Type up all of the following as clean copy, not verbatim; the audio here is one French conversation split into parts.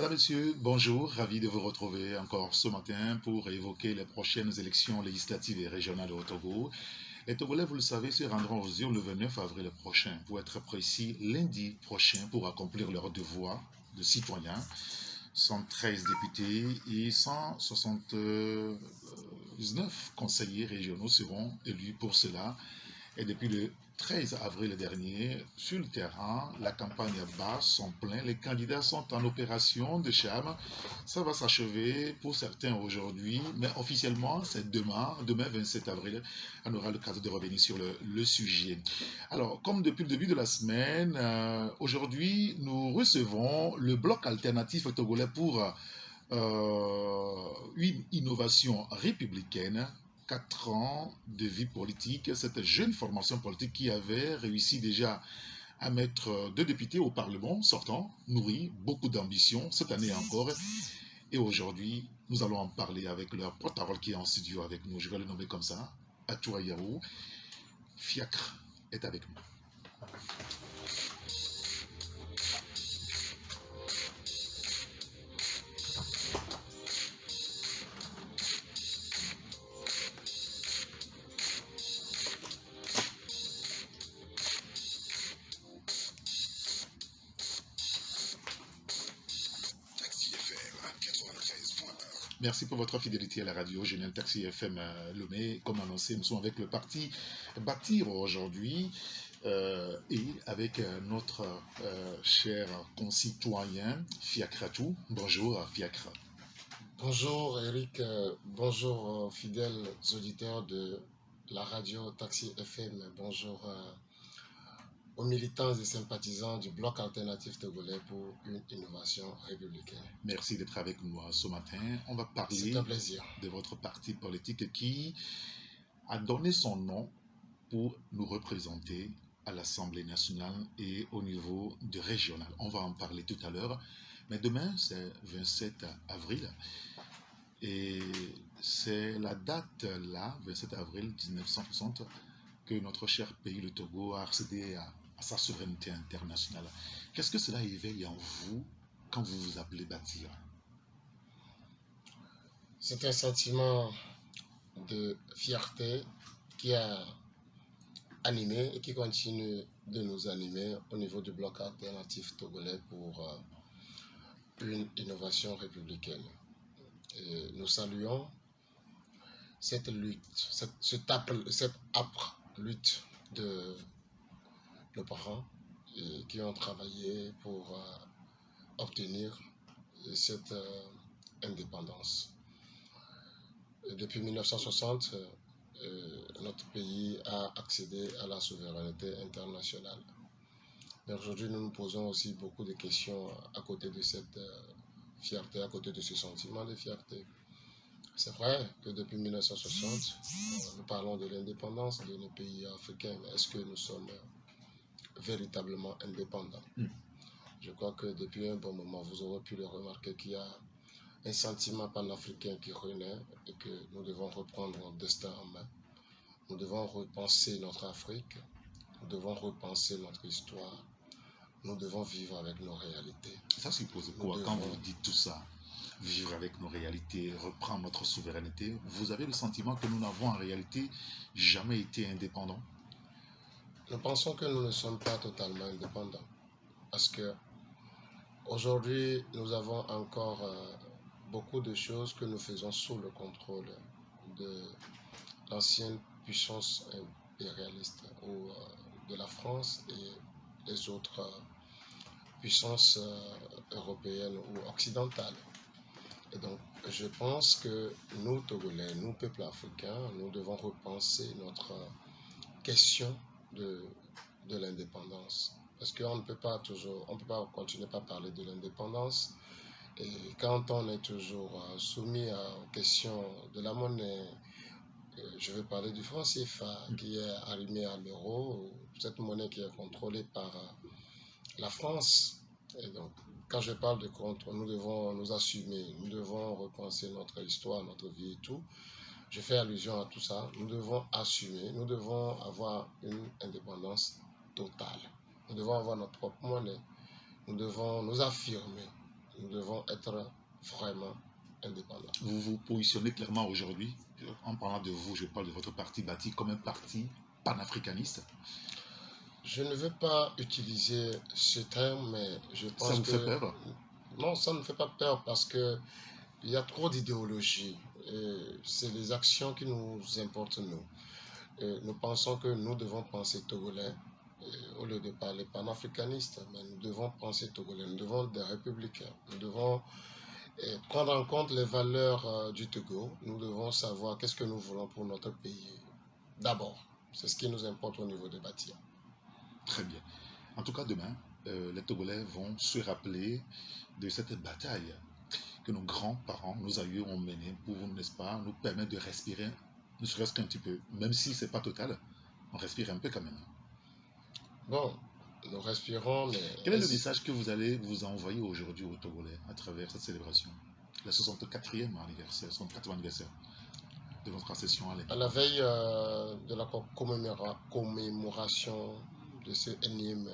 Madame, Monsieur, bonjour, ravi de vous retrouver encore ce matin pour évoquer les prochaines élections législatives et régionales au Togo. Les Togolais, vous le savez, se rendront aux urnes le 29 avril prochain, pour être précis, lundi prochain, pour accomplir leur devoir de citoyens. 113 députés et 179 conseillers régionaux seront élus pour cela. Et depuis le 13 avril dernier, sur le terrain, la campagne bat son plein. Les candidats sont en opération de charme. Ça va s'achever pour certains aujourd'hui, mais officiellement, c'est demain 27 avril. On aura l'occasion de revenir sur le sujet. Alors, comme depuis le début de la semaine, aujourd'hui, nous recevons le bloc alternatif togolais pour une innovation républicaine. 4 ans de vie politique, cette jeune formation politique qui avait réussi déjà à mettre 2 députés au Parlement sortant, nourri, beaucoup d'ambition, cette année encore. Et aujourd'hui, nous allons en parler avec leur porte-parole qui est en studio avec nous. Je vais le nommer comme ça, Atoua Yarou. Fiacre est avec nous. Merci pour votre fidélité à la radio. Général Taxi FM Lomé. Comme annoncé, nous sommes avec le parti Bâtir aujourd'hui et avec notre cher concitoyen Fiacratou. Bonjour Fiacre. Bonjour Eric, bonjour fidèles auditeurs de la radio Taxi FM, bonjour aux militants et sympathisants du bloc alternatif togolais pour une innovation républicaine. Merci d'être avec nous ce matin. On va parler de votre parti politique qui a donné son nom pour nous représenter à l'Assemblée nationale et au niveau de régional. On va en parler tout à l'heure. Mais demain, c'est 27 avril. Et c'est la date là, 27 avril 1960, que notre cher pays, le Togo, a accédé à sa souveraineté internationale. Qu'est-ce que cela éveille en vous quand vous vous appelez Bâtir? C'est un sentiment de fierté qui a animé et qui continue de nous animer au niveau du bloc alternatif togolais pour une innovation républicaine. Et nous saluons cette lutte, cette âpre lutte de nos parents qui ont travaillé pour obtenir cette indépendance. Et depuis 1960, notre pays a accédé à la souveraineté internationale. Mais aujourd'hui, nous nous posons aussi beaucoup de questions à côté de cette fierté, à côté de ce sentiment de fierté. C'est vrai que depuis 1960, nous parlons de l'indépendance de nos pays africains, mais est-ce que nous sommes véritablement indépendants? Je crois que depuis un bon moment, vous aurez pu le remarquer qu'il y a un sentiment panafricain qui renaît et que nous devons reprendre notre destin en main. Nous devons repenser notre Afrique, nous devons repenser notre histoire, nous devons vivre avec nos réalités. Ça suppose quoi quand vous dites tout ça? Vivre avec nos réalités, reprendre notre souveraineté. Vous avez le sentiment que nous n'avons en réalité jamais été indépendants? Nous pensons que nous ne sommes pas totalement indépendants. Parce que aujourd'hui, nous avons encore beaucoup de choses que nous faisons sous le contrôle de l'ancienne puissance impérialiste ou de la France et les autres puissances européennes ou occidentales. Et donc, je pense que nous, Togolais, nous, peuples africains, nous devons repenser notre question de l'indépendance. Parce qu'on ne peut pas toujours, on ne peut pas continuer à parler de l'indépendance. Et quand on est toujours soumis aux questions de la monnaie, je vais parler du franc CFA qui est arrimé à l'euro, cette monnaie qui est contrôlée par la France. Et donc, quand je parle de contre, nous devons nous assumer, nous devons repenser notre histoire, notre vie et tout. Je fais allusion à tout ça. Nous devons assumer, nous devons avoir une indépendance totale. Nous devons avoir notre propre monnaie. Nous devons nous affirmer. nous devons être vraiment indépendants. Vous vous positionnez clairement aujourd'hui, en parlant de vous, je parle de votre parti bâti comme un parti panafricaniste. Je ne veux pas utiliser ce terme, mais je pense que... Ça vous fait peur? Non, ça ne me fait pas peur parce que il y a trop d'idéologie. C'est les actions qui nous importent, nous. Nous pensons que nous devons penser togolais au lieu de parler panafricaniste, mais nous devons penser togolais, nous devons être des républicains, nous devons prendre en compte les valeurs du Togo, nous devons savoir qu'est-ce que nous voulons pour notre pays. D'abord, c'est ce qui nous importe au niveau des bâtiments. Très bien. En tout cas, demain, les Togolais vont se rappeler de cette bataille que nos grands-parents, nos aïeux ont menée pour, n'est-ce pas, nous permettre de respirer, ne serait-ce qu'un petit peu. Même si ce n'est pas total, on respire un peu quand même. Bon, nous respirons, mais... Quel est le message que vous allez vous envoyer aujourd'hui aux Togolais à travers cette célébration? La 64e anniversaire, 64e anniversaire de votre accession à l'indépendance. À la veille de la commémoration de ce énième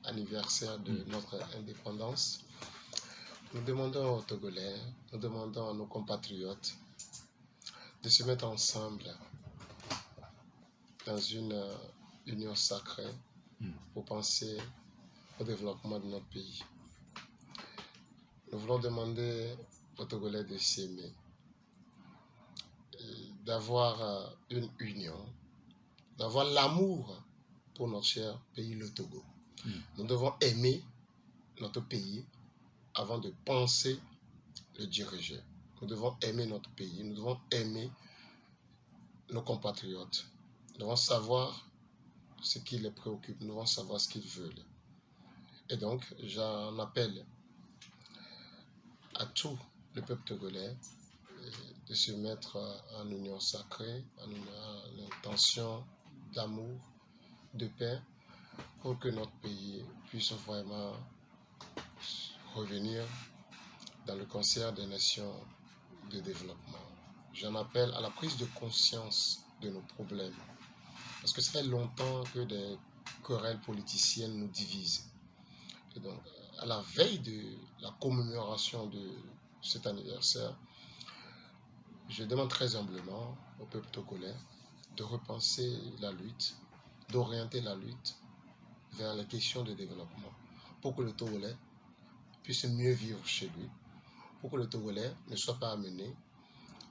anniversaire de notre indépendance, nous demandons aux Togolais, nous demandons à nos compatriotes de se mettre ensemble dans une union sacrée pour penser au développement de notre pays. Nous voulons demander aux Togolais de s'aimer, d'avoir une union, d'avoir l'amour pour notre cher pays, le Togo. Nous devons aimer notre pays avant de penser le diriger. Nous devons aimer notre pays, nous devons aimer nos compatriotes. Nous devons savoir ce qui les préoccupe, nous devons savoir ce qu'ils veulent. Et donc, j'en appelle à tout le peuple togolais de se mettre en union sacrée, en intention d'amour, de paix, pour que notre pays puisse vraiment revenir dans le concert des nations de développement. J'en appelle à la prise de conscience de nos problèmes, parce que ça fait longtemps que des querelles politiciennes nous divisent. Et donc, à la veille de la commémoration de cet anniversaire, je demande très humblement au peuple togolais de repenser la lutte, d'orienter la lutte vers les questions de développement, pour que le Togolais puisse mieux vivre chez lui, pour que le Togolais ne soit pas amené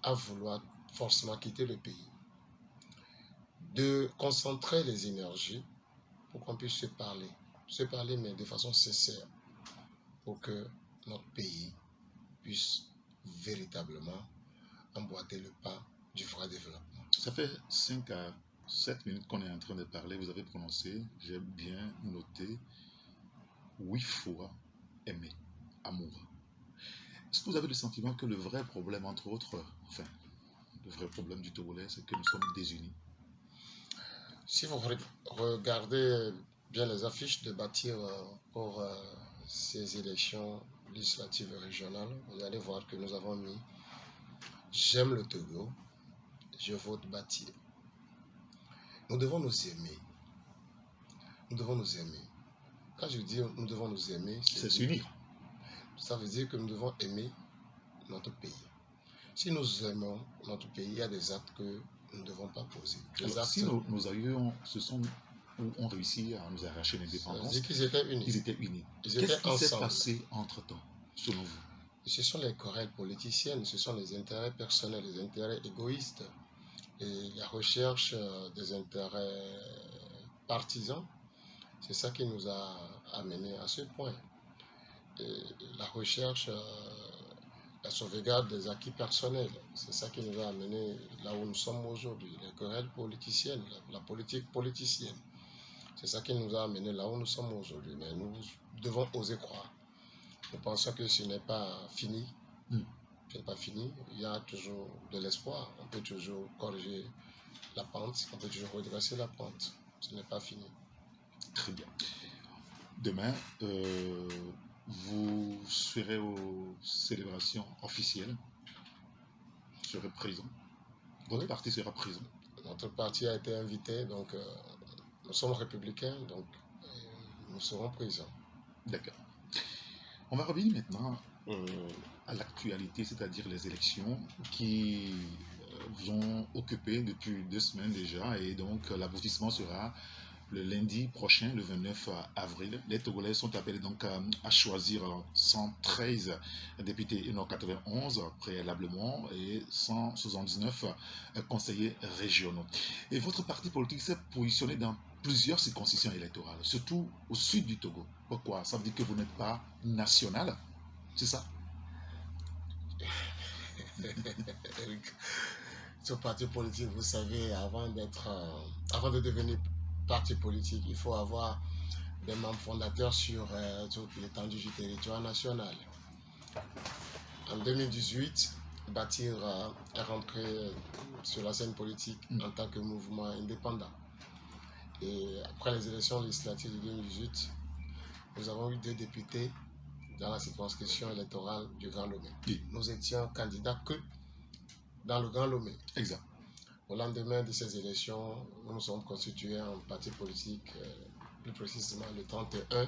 à vouloir forcément quitter le pays. De concentrer les énergies pour qu'on puisse se parler mais de façon sincère, pour que notre pays puisse véritablement emboîter le pas du vrai développement. Ça fait 5 à 7 minutes qu'on est en train de parler, vous avez prononcé, j'ai bien noté, 8 fois aimer, amour. Est-ce que vous avez le sentiment que le vrai problème, entre autres, enfin, le vrai problème du Togolais, c'est que nous sommes désunis? Si vous regardez bien les affiches de bâtir pour ces élections législatives et régionales, vous allez voir que nous avons mis « J'aime le Togo, je vote bâtir ». Nous devons nous aimer. Nous devons nous aimer. Quand je dis nous devons nous aimer, c'est s'unir. Ça veut dire que nous devons aimer notre pays. Si nous aimons notre pays, il y a des actes que nous ne devons pas poser. Alors, si nos aïeux ont réussi à nous arracher l'indépendance, c'est qu'ils étaient unis. Ils étaient unis. Qu'est-ce qui s'est passé entre-temps, selon vous? Ce sont les querelles politiciennes, ce sont les intérêts personnels, les intérêts égoïstes et la recherche des intérêts partisans. C'est ça qui nous a amenés à ce point. Et la recherche, la sauvegarde des acquis personnels, c'est ça qui nous a amenés là où nous sommes aujourd'hui. Les querelles politiciennes, la politique politicienne, c'est ça qui nous a amenés là où nous sommes aujourd'hui. Mais nous devons oser croire. Nous pensons que ce n'est pas fini. Ce n'est pas fini. Il y a toujours de l'espoir. On peut toujours corriger la pente. On peut toujours redresser la pente. Ce n'est pas fini. Très bien. Demain, vous serez aux célébrations officielles. Vous serez présent. Votre parti sera présent. Notre parti a été invité. Donc, nous sommes républicains. Donc, nous serons présents. D'accord. On va revenir maintenant à l'actualité, c'est-à-dire les élections qui vont occuper depuis 2 semaines déjà, et donc l'aboutissement sera le lundi prochain, le 29 avril. Les Togolais sont appelés donc à choisir 113 députés et non 91 préalablement et 179 conseillers régionaux. Et votre parti politique s'est positionné dans plusieurs circonscriptions électorales, surtout au sud du Togo. Pourquoi? Ça veut dire que vous n'êtes pas national, c'est ça? Ce parti politique, vous savez, avant de devenir parti politique, il faut avoir des membres fondateurs sur toute l'étendue du territoire national. En 2018, Bâtir est rentré sur la scène politique en tant que mouvement indépendant. Et après les élections législatives de 2018, nous avons eu 2 députés dans la circonscription électorale du Grand Lomé. Oui. Nous étions candidats que dans le Grand Lomé. Exact. Au lendemain de ces élections, nous nous sommes constitués en parti politique, plus précisément le 31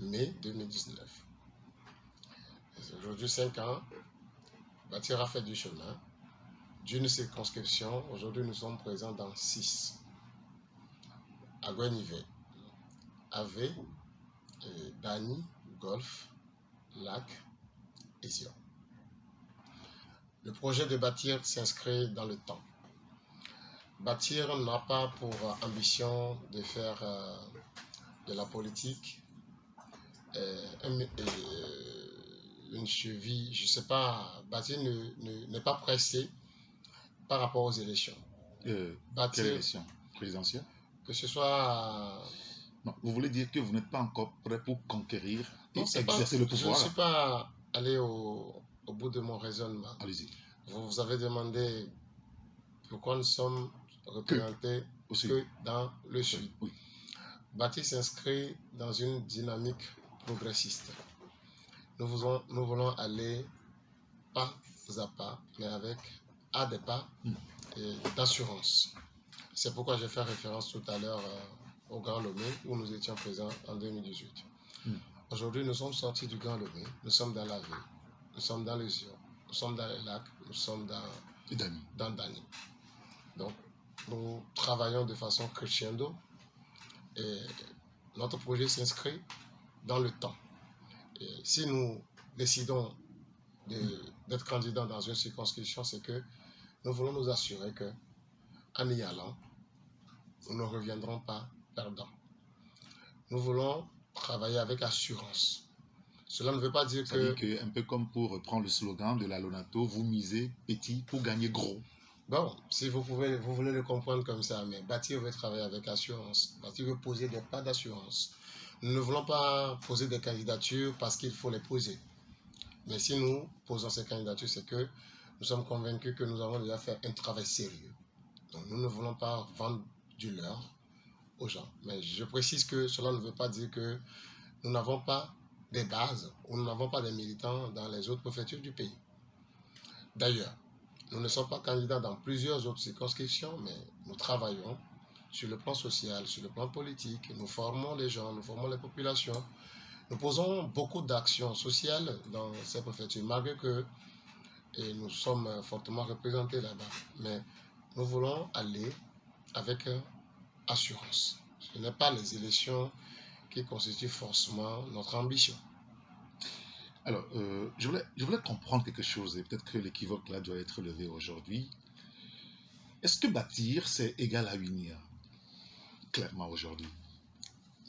mai 2019. Aujourd'hui, 5 ans, Bâtir a fait du chemin. D'une circonscription, aujourd'hui nous sommes présents dans 6. À Guenivé, Ave, Dani, Golfe, Lac et Sion. Le projet de Bâtir s'inscrit dans le temps. Bâtir n'a pas pour ambition de faire de la politique une cheville, je ne sais pas, Bâtir n'est pas pressé par rapport aux élections. Quelle élection? Présidentielle? Que ce soit... Non, vous voulez dire que vous n'êtes pas encore prêt pour conquérir et exercer le pouvoir? Je ne suis pas allé au bout de mon raisonnement. Allez-y. Vous avez demandé pourquoi nous sommes représentés que dans le Sud. Oui. Bâtir s'inscrit dans une dynamique progressiste. Nous voulons aller pas à pas, mais avec des pas d'assurance. C'est pourquoi j'ai fait référence tout à l'heure au Grand Lomé, où nous étions présents en 2018. Aujourd'hui, nous sommes sortis du Grand Lomé, nous sommes dans la ville, nous sommes dans les Sion, nous sommes dans les lacs, nous sommes dans Dani. Donc, nous travaillons de façon crescendo et notre projet s'inscrit dans le temps. Et si nous décidons d'être candidats dans une circonscription, c'est que nous voulons nous assurer que, en y allant, nous ne reviendrons pas perdants. Nous voulons travailler avec assurance. Cela ne veut pas dire que... C'est-à-dire un peu comme pour reprendre le slogan de la Lonato, vous misez petit pour gagner gros. Bon, si vous voulez le comprendre comme ça, mais Bâtir veut travailler avec assurance. Bâtir veut poser des pas d'assurance. Nous ne voulons pas poser des candidatures parce qu'il faut les poser. Mais si nous posons ces candidatures, c'est que nous sommes convaincus que nous avons déjà fait un travail sérieux. Donc nous ne voulons pas vendre du leurre aux gens. Mais je précise que cela ne veut pas dire que nous n'avons pas des bases ou nous n'avons pas des militants dans les autres préfectures du pays. D'ailleurs, nous ne sommes pas candidats dans plusieurs autres circonscriptions, mais nous travaillons sur le plan social, sur le plan politique. Nous formons les gens, nous formons les populations. Nous posons beaucoup d'actions sociales dans ces préfectures, malgré que nous sommes fortement représentés là-bas. Mais nous voulons aller avec assurance. Ce n'est pas les élections qui constituent forcément notre ambition. Alors, je voulais comprendre quelque chose, et peut-être que l'équivoque là doit être levé aujourd'hui. Est-ce que bâtir, c'est égal à unir, clairement aujourd'hui?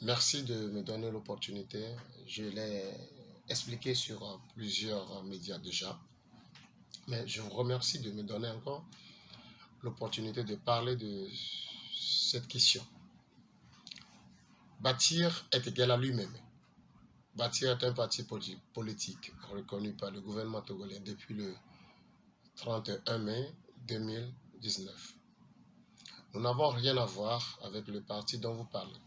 Merci de me donner l'opportunité. Je l'ai expliqué sur plusieurs médias déjà. Mais je vous remercie de me donner encore l'opportunité de parler de cette question. Bâtir est égal à lui-même. Bâtir est un parti politique reconnu par le gouvernement togolais depuis le 31 mai 2019. Nous n'avons rien à voir avec le parti dont vous parlez.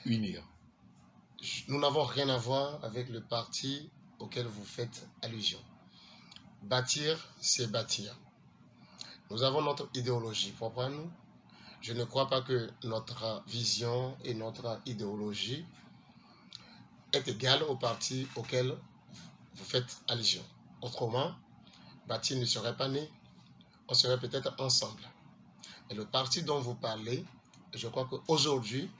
Unir. Nous n'avons rien à voir avec le parti auquel vous faites allusion. Bâtir, c'est bâtir. Nous avons notre idéologie propre à nous. Je ne crois pas que notre vision et notre idéologie est égal au parti auquel vous faites allusion. Autrement, Bâtir ne serait pas né, on serait peut-être ensemble. Et le parti dont vous parlez, je crois qu'aujourd'hui,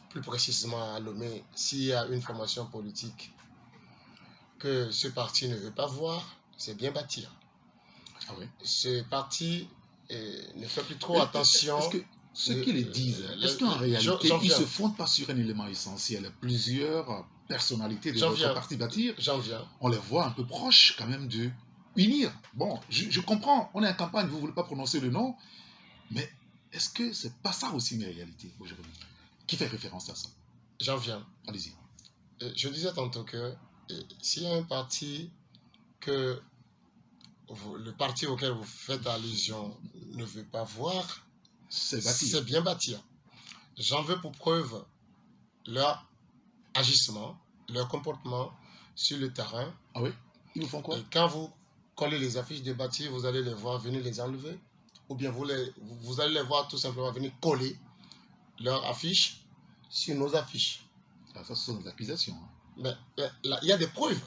plus précisément à Lomé, s'il y a une formation politique que ce parti ne veut pas voir, c'est bien Bâtir. Ah oui. Ce parti ne fait plus trop attention. Est-ce que ceux qui le disent, est-ce qu'en réalité, ils ne se fondent pas sur un élément essentiel? Plusieurs personnalités de votre parti Bâtir, on les voit un peu proches quand même de unir. Bon, je comprends, on est en campagne, vous ne voulez pas prononcer le nom, mais est-ce que c'est pas ça aussi une réalité aujourd'hui qui fait référence à ça? J'en viens. Allez-y. Je disais tantôt que s'il y a un parti que le parti auquel vous faites allusion ne veut pas voir, c'est bien Bâtir. J'en veux pour preuve leur agissement, leur comportement sur le terrain. Ah oui? Ils vous font quoi? Et quand vous collez les affiches de Bâtir, vous allez les voir venir les enlever. Ou bien vous allez les voir tout simplement venir coller leurs affiches sur nos affiches. Ah, ça, ce sont des accusations. Hein. Mais il y a des preuves.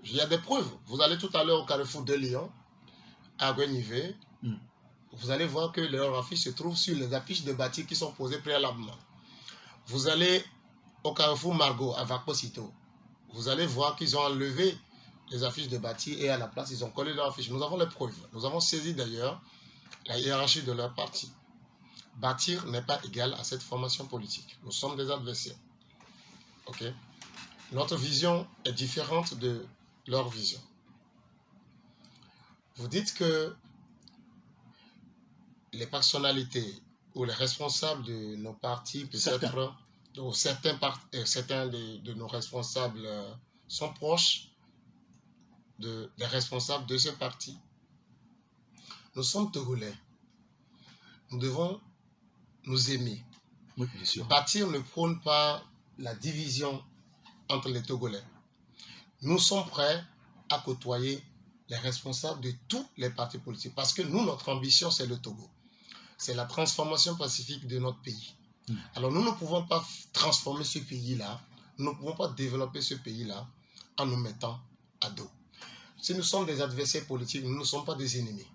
Il y a des preuves. Vous allez tout à l'heure au Carrefour de Lyon, à Guenivé, vous allez voir que leurs affiches se trouvent sur les affiches de Bâtir qui sont posées préalablement. Vous allez au Carrefour Margot, à Vaposito, vous allez voir qu'ils ont enlevé les affiches de Bâtir et à la place, ils ont collé leurs affiches. Nous avons les preuves. Nous avons saisi d'ailleurs la hiérarchie de leur parti. Bâtir n'est pas égal à cette formation politique. Nous sommes des adversaires. Ok? Notre vision est différente de leur vision. Vous dites que les personnalités ou les responsables de nos partis, peut-être, certains de nos responsables sont proches des responsables de ce parti. Nous sommes Togolais. Nous devons nous aimer. Oui, bien sûr. Bâtir ne prône pas la division entre les Togolais. Nous sommes prêts à côtoyer les responsables de tous les partis politiques parce que nous, notre ambition, c'est le Togo. C'est la transformation pacifique de notre pays. Alors nous ne pouvons pas transformer ce pays-là, nous ne pouvons pas développer ce pays-là en nous mettant à dos. Si nous sommes des adversaires politiques, nous ne sommes pas des ennemis.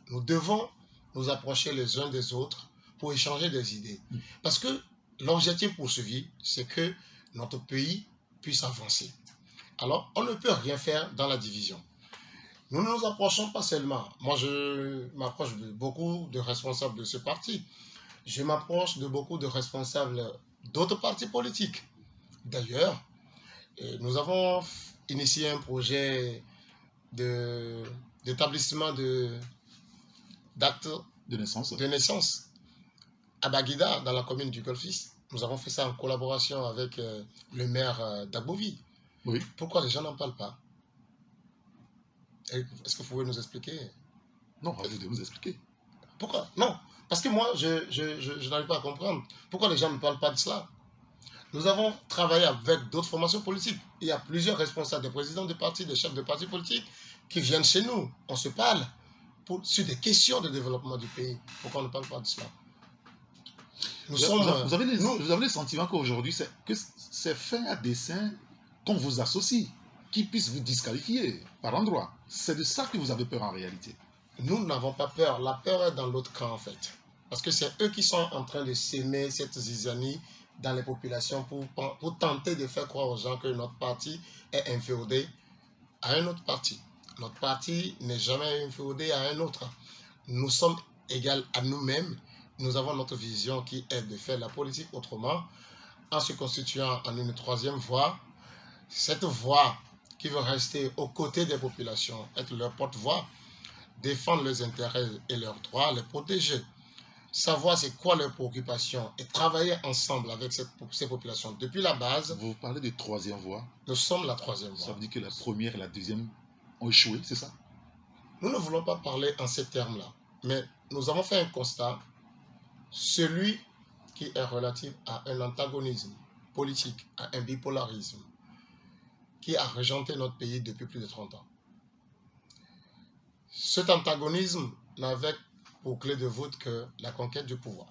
Nous devons nous approcher les uns des autres pour échanger des idées. Parce que l'objectif poursuivi, c'est que notre pays puisse avancer. Alors, on ne peut rien faire dans la division. Nous ne nous approchons pas seulement. Moi, je m'approche de beaucoup de responsables de ce parti. Je m'approche de beaucoup de responsables d'autres partis politiques. D'ailleurs, nous avons initié un projet d'établissement d'actes de naissance à Baguida, dans la commune du Golfis. Nous avons fait ça en collaboration avec le maire d'Agbovi. Oui. Pourquoi les gens n'en parlent pas? Est-ce que vous pouvez nous expliquer? Non, vous devez nous expliquer. Pourquoi? Non, parce que moi, je n'arrive pas à comprendre. Pourquoi les gens ne parlent pas de cela? Nous avons travaillé avec d'autres formations politiques. Il y a plusieurs responsables, des présidents de partis, des chefs de partis politiques qui viennent chez nous. On se parle sur des questions de développement du pays. Pourquoi on ne parle pas de cela? Vous avez le sentiment qu'aujourd'hui, c'est fait à dessein qu'on vous associe, qu'ils puissent vous disqualifier par endroit. C'est de ça que vous avez peur en réalité. Nous n'avons pas peur. La peur est dans l'autre camp en fait. Parce que c'est eux qui sont en train de s'aimer cette zizanie dans les populations pour tenter de faire croire aux gens que notre parti est inféodé à un autre parti. Notre parti n'est jamais inféodé à un autre. Nous sommes égaux à nous-mêmes. Nous avons notre vision qui est de faire la politique autrement, en se constituant en une troisième voie. Cette voie qui veut rester aux côtés des populations, être leur porte-voix, défendre leurs intérêts et leurs droits, les protéger, savoir c'est quoi leurs préoccupations et travailler ensemble avec ces populations depuis la base. Vous parlez de troisième voie. Nous sommes la troisième voie. Ça veut dire que la première et la deuxième ont échoué, c'est ça? Nous ne voulons pas parler en ces termes-là, mais nous avons fait un constat, celui qui est relatif à un antagonisme politique, à un bipolarisme, qui a régenté notre pays depuis plus de 30 ans. Cet antagonisme n'avait pour clé de voûte que la conquête du pouvoir.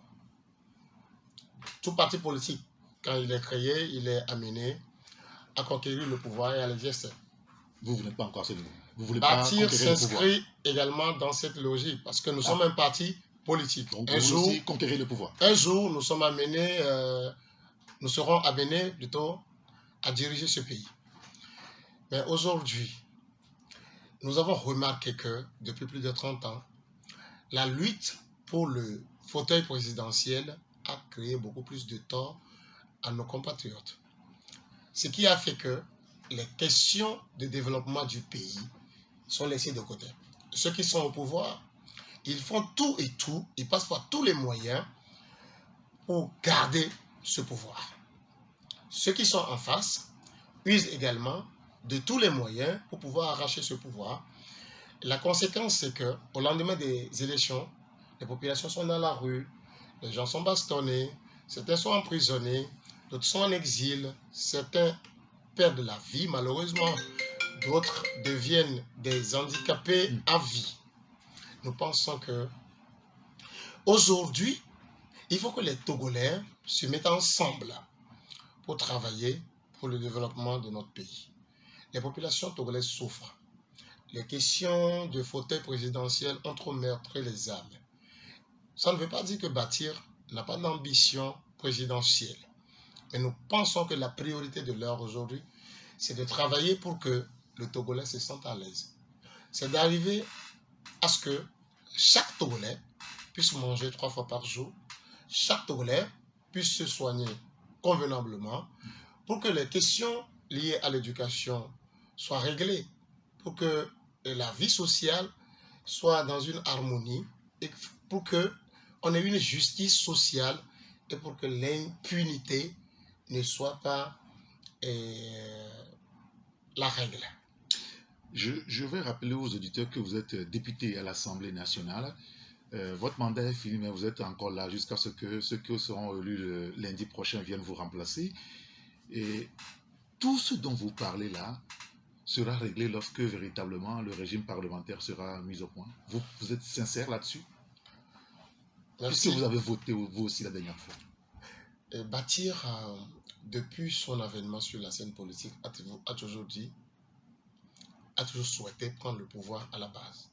Tout parti politique quand il est créé, il est amené à conquérir le pouvoir et à l'exercer. Vous n'êtes pas encore à ce niveau. Vous voulez Bâtir s'inscrit également dans cette logique parce que nous sommes un parti politique. Donc, vous voulez aussi conquérir le pouvoir. Un jour, nous serons amenés plutôt à diriger ce pays. Mais aujourd'hui, nous avons remarqué que depuis plus de 30 ans, la lutte pour le fauteuil présidentiel a créé beaucoup plus de tort à nos compatriotes. Ce qui a fait que les questions de développement du pays sont laissées de côté. Ceux qui sont au pouvoir, ils font tout et tout, ils passent par tous les moyens pour garder ce pouvoir. Ceux qui sont en face usent également de tous les moyens pour pouvoir arracher ce pouvoir. La conséquence, c'est qu'au lendemain des élections, les populations sont dans la rue, les gens sont bastonnés, certains sont emprisonnés, d'autres sont en exil, certains perdent la vie malheureusement, d'autres deviennent des handicapés à vie. Nous pensons que aujourd'hui, il faut que les Togolais se mettent ensemble pour travailler pour le développement de notre pays. Les populations togolaises souffrent. Les questions de fauteuil présidentiel ont trop meurtri les âmes. Ça ne veut pas dire que Bâtir n'a pas d'ambition présidentielle. Mais nous pensons que la priorité de l'heure aujourd'hui, c'est de travailler pour que le Togolais se sente à l'aise. C'est d'arriver à ce que chaque Togolais puisse manger 3 fois par jour, chaque Togolais puisse se soigner convenablement, pour que les questions liées à l'éducation soient réglées, pour que la vie sociale soit dans une harmonie, et pour qu'on ait une justice sociale, et pour que l'impunité ne soit pas la règle. Je vais rappeler aux auditeurs que vous êtes député à l'Assemblée nationale. Votre mandat est fini, mais vous êtes encore là jusqu'à ce que ceux qui seront élus lundi prochain viennent vous remplacer. Et tout ce dont vous parlez là sera réglé lorsque véritablement le régime parlementaire sera mis au point. Vous êtes sincère là-dessus? Puisque vous avez voté vous aussi la dernière fois. Bâtir, depuis son avènement sur la scène politique, a toujours souhaité prendre le pouvoir à la base.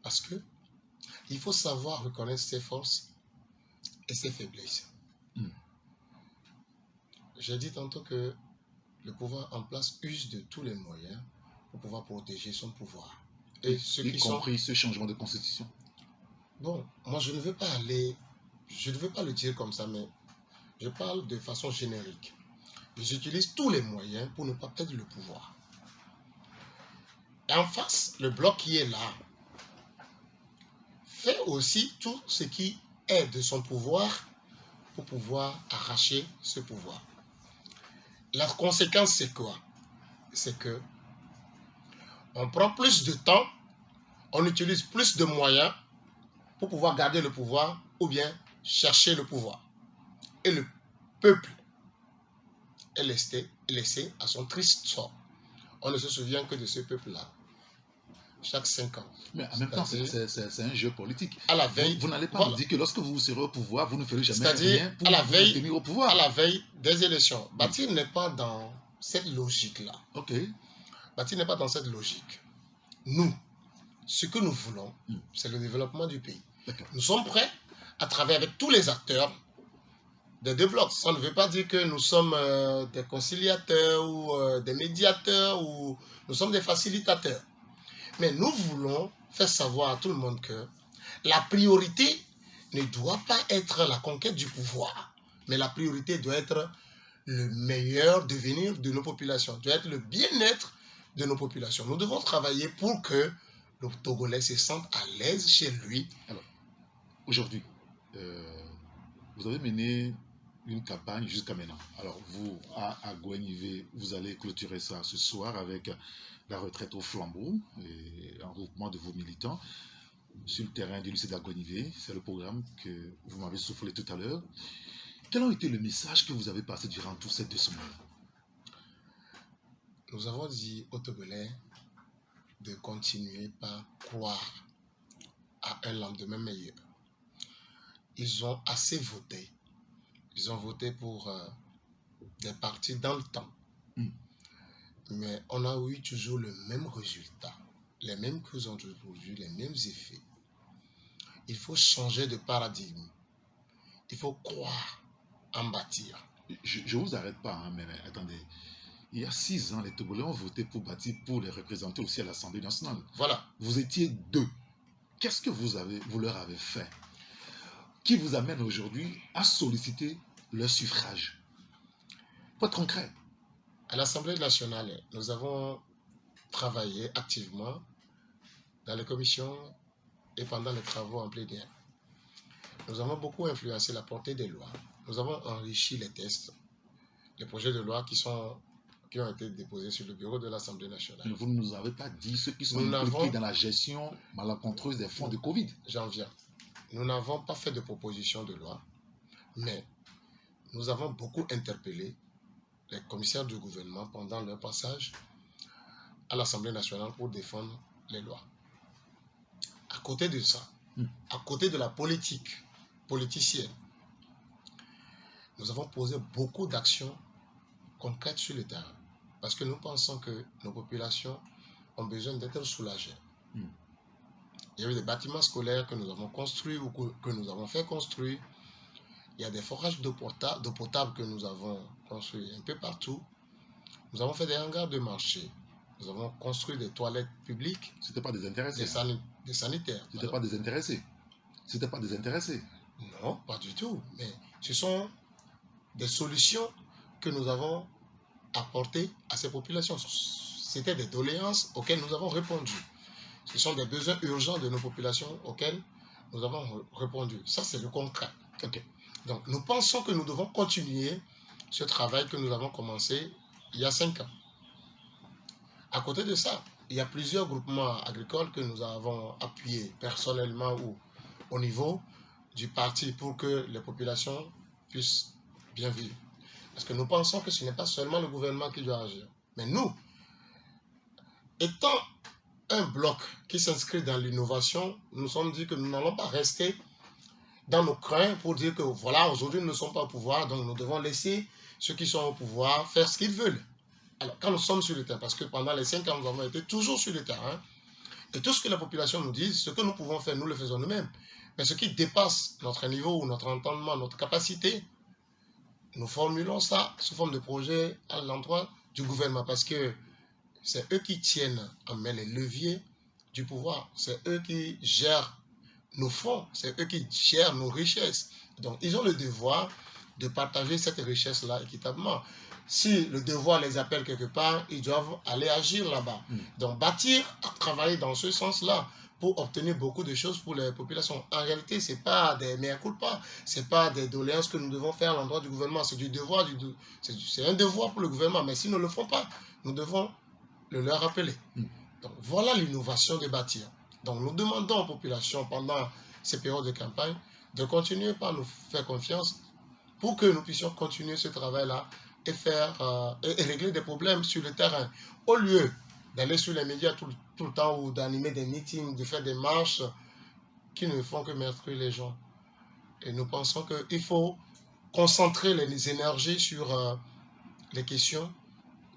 Parce que il faut savoir reconnaître ses forces et ses faiblesses. J'ai dit tantôt que le pouvoir en place use de tous les moyens pour pouvoir protéger son pouvoir. Et y compris ce changement de constitution. Bon, moi je ne veux pas le dire comme ça, mais je parle de façon générique. J'utilise tous les moyens pour ne pas perdre le pouvoir. Et en face, le bloc qui est là fait aussi tout ce qui est de son pouvoir pour pouvoir arracher ce pouvoir. La conséquence, c'est quoi? C'est que on prend plus de temps, on utilise plus de moyens pour pouvoir garder le pouvoir ou bien chercher le pouvoir. Et le peuple est laissé à son triste sort. On ne se souvient que de ce peuple-là chaque 5 ans. Mais en même temps, c'est un jeu politique. À la veille, vous n'allez pas me dire que lorsque vous serez au pouvoir, vous ne ferez jamais rien pour vous tenir au pouvoir. À la veille des élections. Bâtir n'est pas dans cette logique-là. Ok. Bâtir n'est pas dans cette logique. Nous, ce que nous voulons, c'est le développement du pays. Nous sommes prêts à travailler avec tous les acteurs des développements. Ça ne veut pas dire que nous sommes des conciliateurs ou des médiateurs ou nous sommes des facilitateurs. Mais nous voulons faire savoir à tout le monde que la priorité ne doit pas être la conquête du pouvoir, mais la priorité doit être le meilleur devenir de nos populations, doit être le bien-être de nos populations. Nous devons travailler pour que le Togolais se sente à l'aise chez lui. Alors, aujourd'hui, vous avez mené une campagne jusqu'à maintenant. Alors, vous, à Gouenivé, vous allez clôturer ça ce soir avec la retraite au flambeau et un regroupement de vos militants sur le terrain du lycée d'Agouenivé. C'est le programme que vous m'avez soufflé tout à l'heure. Quel a été le message que vous avez passé durant toutes ces 2 semaines? Nous avons dit aux Togolais de continuer par croire à un lendemain meilleur. Ils ont assez voté. Ils ont voté pour des partis dans le temps. Mais on a eu toujours le même résultat. Les mêmes causes ont toujours les mêmes effets. Il faut changer de paradigme. Il faut croire en bâtir. Je ne vous arrête pas, hein, mais attendez. Il y a 6 ans, les Togolais ont voté pour bâtir, pour les représenter aussi à l'Assemblée nationale. Voilà. Vous étiez 2. Qu'est-ce que vous leur avez fait qui vous amène aujourd'hui à solliciter leur suffrage? Faut être concret. À l'Assemblée nationale, nous avons travaillé activement dans les commissions et pendant les travaux en plénière. Nous avons beaucoup influencé la portée des lois. Nous avons enrichi les textes, les projets de loi qui ont été déposés sur le bureau de l'Assemblée nationale. Vous ne nous avez pas dit ceux qui sont impliqués dans la gestion malencontreuse des fonds de Covid. J'en viens. Nous n'avons pas fait de proposition de loi, mais nous avons beaucoup interpellé les commissaires du gouvernement pendant leur passage à l'Assemblée nationale pour défendre les lois. À côté de ça, à côté de la politique politicienne, nous avons posé beaucoup d'actions concrètes sur le terrain parce que nous pensons que nos populations ont besoin d'être soulagées. Il y a eu des bâtiments scolaires que nous avons construits ou que nous avons fait construire. Il y a des forages d'eau potable que nous avons construits un peu partout. Nous avons fait des hangars de marché. Nous avons construit des toilettes publiques. C'était pas des intéressés. Des sanitaires. C'était pas des intéressés. C'était pas des intéressés. Non, pas du tout. Mais ce sont des solutions que nous avons apportées à ces populations. C'était des doléances auxquelles nous avons répondu. Ce sont des besoins urgents de nos populations auxquels nous avons répondu. Ça, c'est le concret. Okay. Donc, nous pensons que nous devons continuer ce travail que nous avons commencé il y a 5 ans. À côté de ça, il y a plusieurs groupements agricoles que nous avons appuyés personnellement ou au niveau du parti pour que les populations puissent bien vivre. Parce que nous pensons que ce n'est pas seulement le gouvernement qui doit agir, mais nous, étant un bloc qui s'inscrit dans l'innovation, nous nous sommes dit que nous n'allons pas rester dans nos crins pour dire que voilà, aujourd'hui nous ne sommes pas au pouvoir, donc nous devons laisser ceux qui sont au pouvoir faire ce qu'ils veulent. Alors, quand nous sommes sur le terrain, parce que pendant les 5 ans, nous avons été toujours sur le terrain, et tout ce que la population nous dit, ce que nous pouvons faire, nous le faisons nous-mêmes. Mais ce qui dépasse notre niveau, notre entendement, notre capacité, nous formulons ça sous forme de projet à l'endroit du gouvernement, parce que c'est eux qui tiennent en main les leviers du pouvoir, c'est eux qui gèrent nos fonds, c'est eux qui gèrent nos richesses. Donc, ils ont le devoir de partager cette richesse-là équitablement. Si le devoir les appelle quelque part, ils doivent aller agir là-bas. Donc, bâtir, travailler dans ce sens-là pour obtenir beaucoup de choses pour les populations. En réalité, ce n'est pas des mea culpa, ce n'est pas des doléances que nous devons faire à l'endroit du gouvernement, c'est du devoir, c'est un devoir pour le gouvernement, mais s'ils ne le font pas, nous devons le leur rappeler. Donc, voilà l'innovation de bâtir. Donc, nous demandons aux populations pendant ces périodes de campagne de continuer par nous faire confiance pour que nous puissions continuer ce travail-là et et régler des problèmes sur le terrain. Au lieu d'aller sur les médias tout le temps ou d'animer des meetings, de faire des marches qui ne font que meurtrir les gens. Et nous pensons qu'il faut concentrer les énergies sur les questions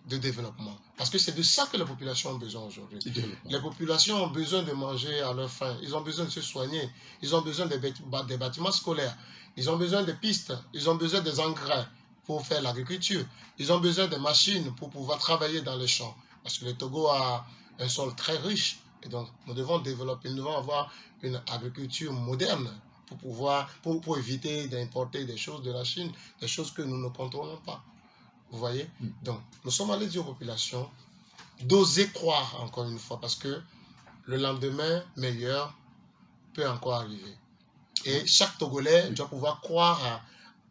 de développement. Parce que c'est de ça que la population a besoin aujourd'hui. Les populations ont besoin de manger à leur faim. Ils ont besoin de se soigner. Ils ont besoin des bâtiments scolaires. Ils ont besoin de pistes. Ils ont besoin des engrais pour faire l'agriculture. Ils ont besoin de machines pour pouvoir travailler dans les champs. Parce que le Togo a un sol très riche. Et donc, nous devons développer, nous devons avoir une agriculture moderne pour éviter d'importer des choses de la Chine, des choses que nous ne contrôlons pas. Vous voyez? Donc, nous sommes allés dire aux populations d'oser croire encore une fois, parce que le lendemain meilleur peut encore arriver. Et chaque Togolais doit pouvoir croire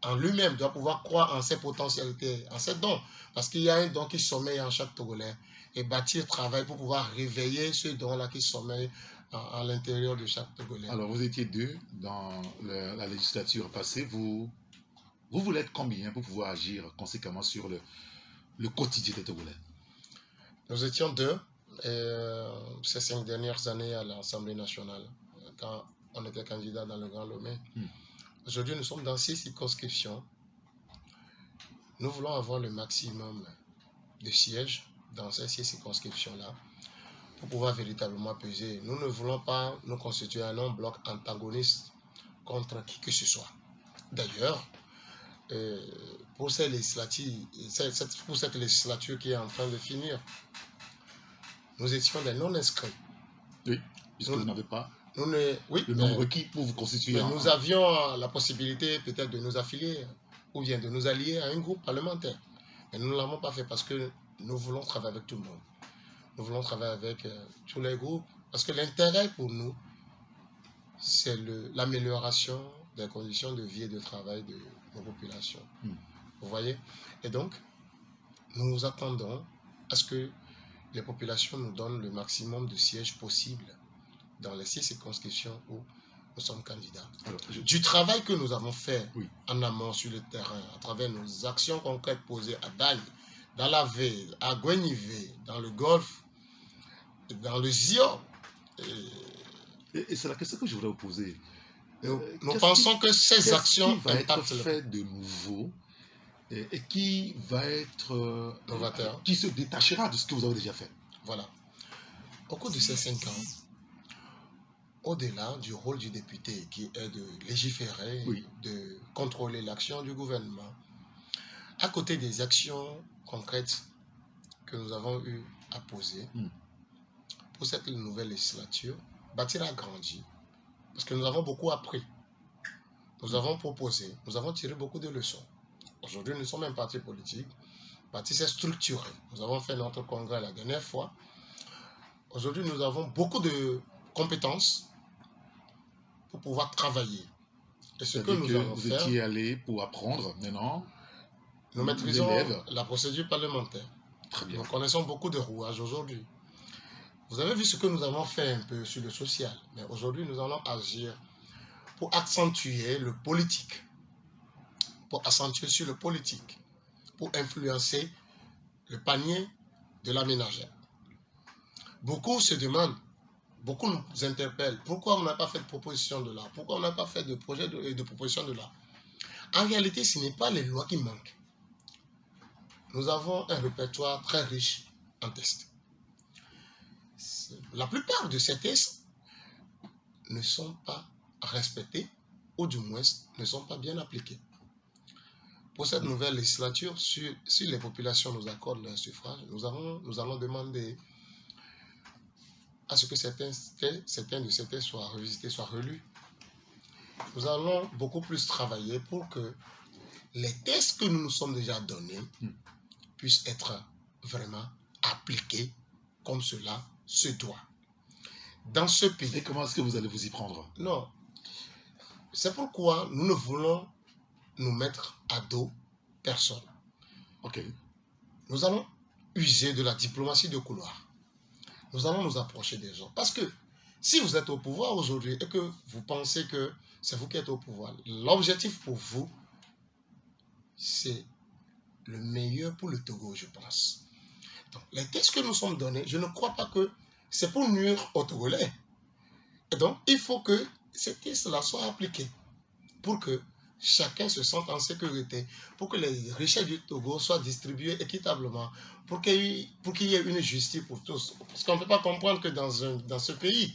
en lui-même, doit pouvoir croire en ses potentialités, en ses dons. Parce qu'il y a un don qui sommeille en chaque Togolais. Et bâtir travail pour pouvoir réveiller ce don-là qui sommeille à l'intérieur de chaque Togolais. Alors, vous étiez 2 dans la législature passée. Vous voulez être combien pour pouvoir agir conséquemment sur le quotidien des Togolais? Nous étions 2 ces 5 dernières années à l'Assemblée nationale, quand on était candidat dans le Grand Lomé. Aujourd'hui, nous sommes dans 6 circonscriptions nous voulons avoir le maximum de sièges dans ces 6 circonscriptions-là pour pouvoir véritablement peser. Nous ne voulons pas nous constituer un bloc antagoniste contre qui que ce soit. D'ailleurs, pour cette législature qui est en train de finir, nous étions des non-inscrits. Oui, puisque vous n'avez pas oui, le nombre requis pour vous constituer. Mais nous avions la possibilité peut-être de nous affilier ou bien de nous allier à un groupe parlementaire. Mais nous ne l'avons pas fait parce que nous voulons travailler avec tout le monde. Nous voulons travailler avec tous les groupes parce que l'intérêt pour nous, c'est l'amélioration des conditions de vie et de travail de nos populations. Vous voyez? Et donc, nous attendons à ce que les populations nous donnent le maximum de sièges possibles dans les 6 circonscriptions où nous sommes candidats. Alors, du travail que nous avons fait en amont sur le terrain, à travers nos actions concrètes posées à Dagne, dans la Ville, à Guenivé, dans le Golfe, dans le Zio. Et c'est la question que je voudrais vous poser. Nous pensons que ces actions va être fait de nouveau et qui va être novateur, qui se détachera de ce que vous avez déjà fait. Voilà. Au cours de ces 5 ans, au-delà du rôle du député qui est de légiférer, de contrôler l'action du gouvernement, à côté des actions concrètes que nous avons eu à poser pour cette nouvelle législature, Bâtir a grandi parce que nous avons beaucoup appris. Nous avons proposé, nous avons tiré beaucoup de leçons. Aujourd'hui, nous sommes un parti politique. Bâtir s'est structuré. Nous avons fait notre congrès la dernière fois. Aujourd'hui, nous avons beaucoup de compétences pour pouvoir travailler. Et ce que nous allons vous faire... étiez allé pour apprendre, maintenant, nous maîtrisons la procédure parlementaire. Très bien. Nous connaissons beaucoup de rouages aujourd'hui. Vous avez vu ce que nous avons fait un peu sur le social. Mais aujourd'hui, nous allons agir pour accentuer le politique. Pour accentuer sur le politique. Pour influencer le panier de la ménagère. Beaucoup se demandent, beaucoup nous interpellent, pourquoi on n'a pas fait de proposition de loi? Pourquoi on n'a pas fait de projet de proposition de loi? En réalité, ce n'est pas les lois qui manquent. Nous avons un répertoire très riche en tests. La plupart de ces tests ne sont pas respectés, ou du moins ne sont pas bien appliqués. Pour cette nouvelle législature, si les populations nous accordent leur suffrage, nous allons demander à ce que certains de ces tests soient revisités, soient relus. Nous allons beaucoup plus travailler pour que les tests que nous nous sommes déjà donnés puissent être vraiment appliqués comme cela se doit. Dans ce pays... Et comment est-ce que vous allez vous y prendre? Non. C'est pourquoi nous ne voulons nous mettre à dos personne. Ok. Nous allons user de la diplomatie de couloir. Nous allons nous approcher des gens. Parce que si vous êtes au pouvoir aujourd'hui et que vous pensez que c'est vous qui êtes au pouvoir, l'objectif pour vous, c'est le meilleur pour le Togo, je pense. Donc, les tests que nous sommes donnés, je ne crois pas que c'est pour nuire aux Togolais. Et donc, il faut que ces tests-là soient appliqués pour que chacun se sente en sécurité, pour que les richesses du Togo soient distribuées équitablement, pour qu'il y ait une justice pour tous. Parce qu'on ne peut pas comprendre que dans ce pays,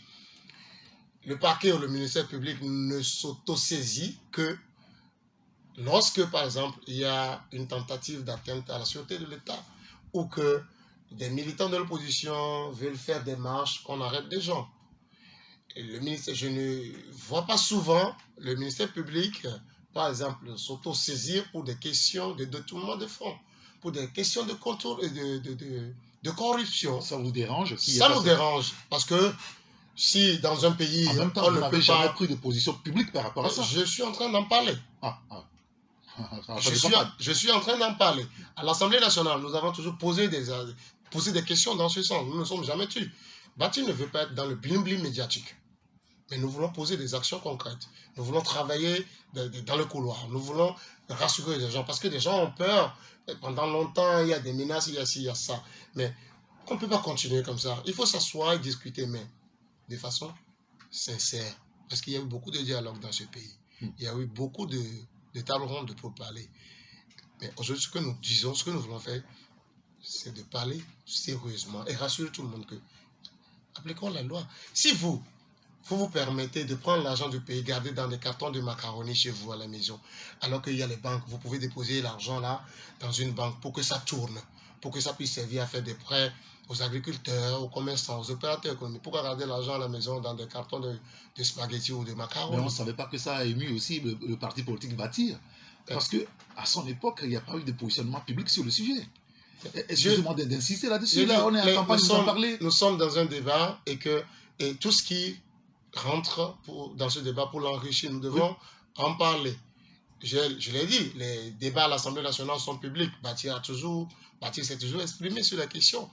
le parquet ou le ministère public ne s'autosaisit que lorsque, par exemple, il y a une tentative d'atteinte à la sûreté de l'État ou que des militants de l'opposition veulent faire des marches, qu'on arrête des gens. Et le ministère, je ne vois pas souvent le ministère public, par exemple, s'autosaisir pour des questions de détournement de fonds, pour des questions de contrôle et de corruption. Ça vous dérange? Ça nous dérange, parce que si dans un pays, en même temps, vous n'avez jamais pris de position publique par rapport à ça. Je suis en train d'en parler. Je suis en train d'en parler. À l'Assemblée nationale, nous avons toujours posé des questions dans ce sens. Nous ne nous sommes jamais tus. Bâti ne veut pas être dans le bling-bling médiatique. Mais nous voulons poser des actions concrètes. Nous voulons travailler dans le couloir. Nous voulons rassurer les gens. Parce que les gens ont peur. Pendant longtemps, il y a des menaces, il y a ci, il y a ça. Mais on ne peut pas continuer comme ça. Il faut s'asseoir et discuter, mais de façon sincère. Parce qu'il y a eu beaucoup de dialogues dans ce pays. Il y a eu beaucoup de tables rondes pour parler. Mais aujourd'hui, ce que nous disons, ce que nous voulons faire, c'est de parler sérieusement et rassurer tout le monde que appliquons la loi. Si vous permettez de prendre l'argent du pays, garder dans des cartons de macaroni chez vous à la maison, alors qu'il y a les banques, vous pouvez déposer l'argent là dans une banque pour que ça tourne, pour que ça puisse servir à faire des prêts aux agriculteurs, aux commerçants, aux opérateurs économiques. Pourquoi garder l'argent à la maison dans des cartons de spaghettis ou de macaroni? Mais on ne savait pas que ça a ému aussi le parti politique Bâtir. Parce qu'à son époque, il n'y a pas eu de positionnement public sur le sujet. Excusez-moi d'insister là-dessus. Là, on est en campagne, nous en parler. Nous sommes dans un débat et tout ce qui rentre dans ce débat pour l'enrichir, nous devons en parler. Je l'ai dit, les débats à l'Assemblée nationale sont publics. Bâtir s'est toujours exprimé sur la question.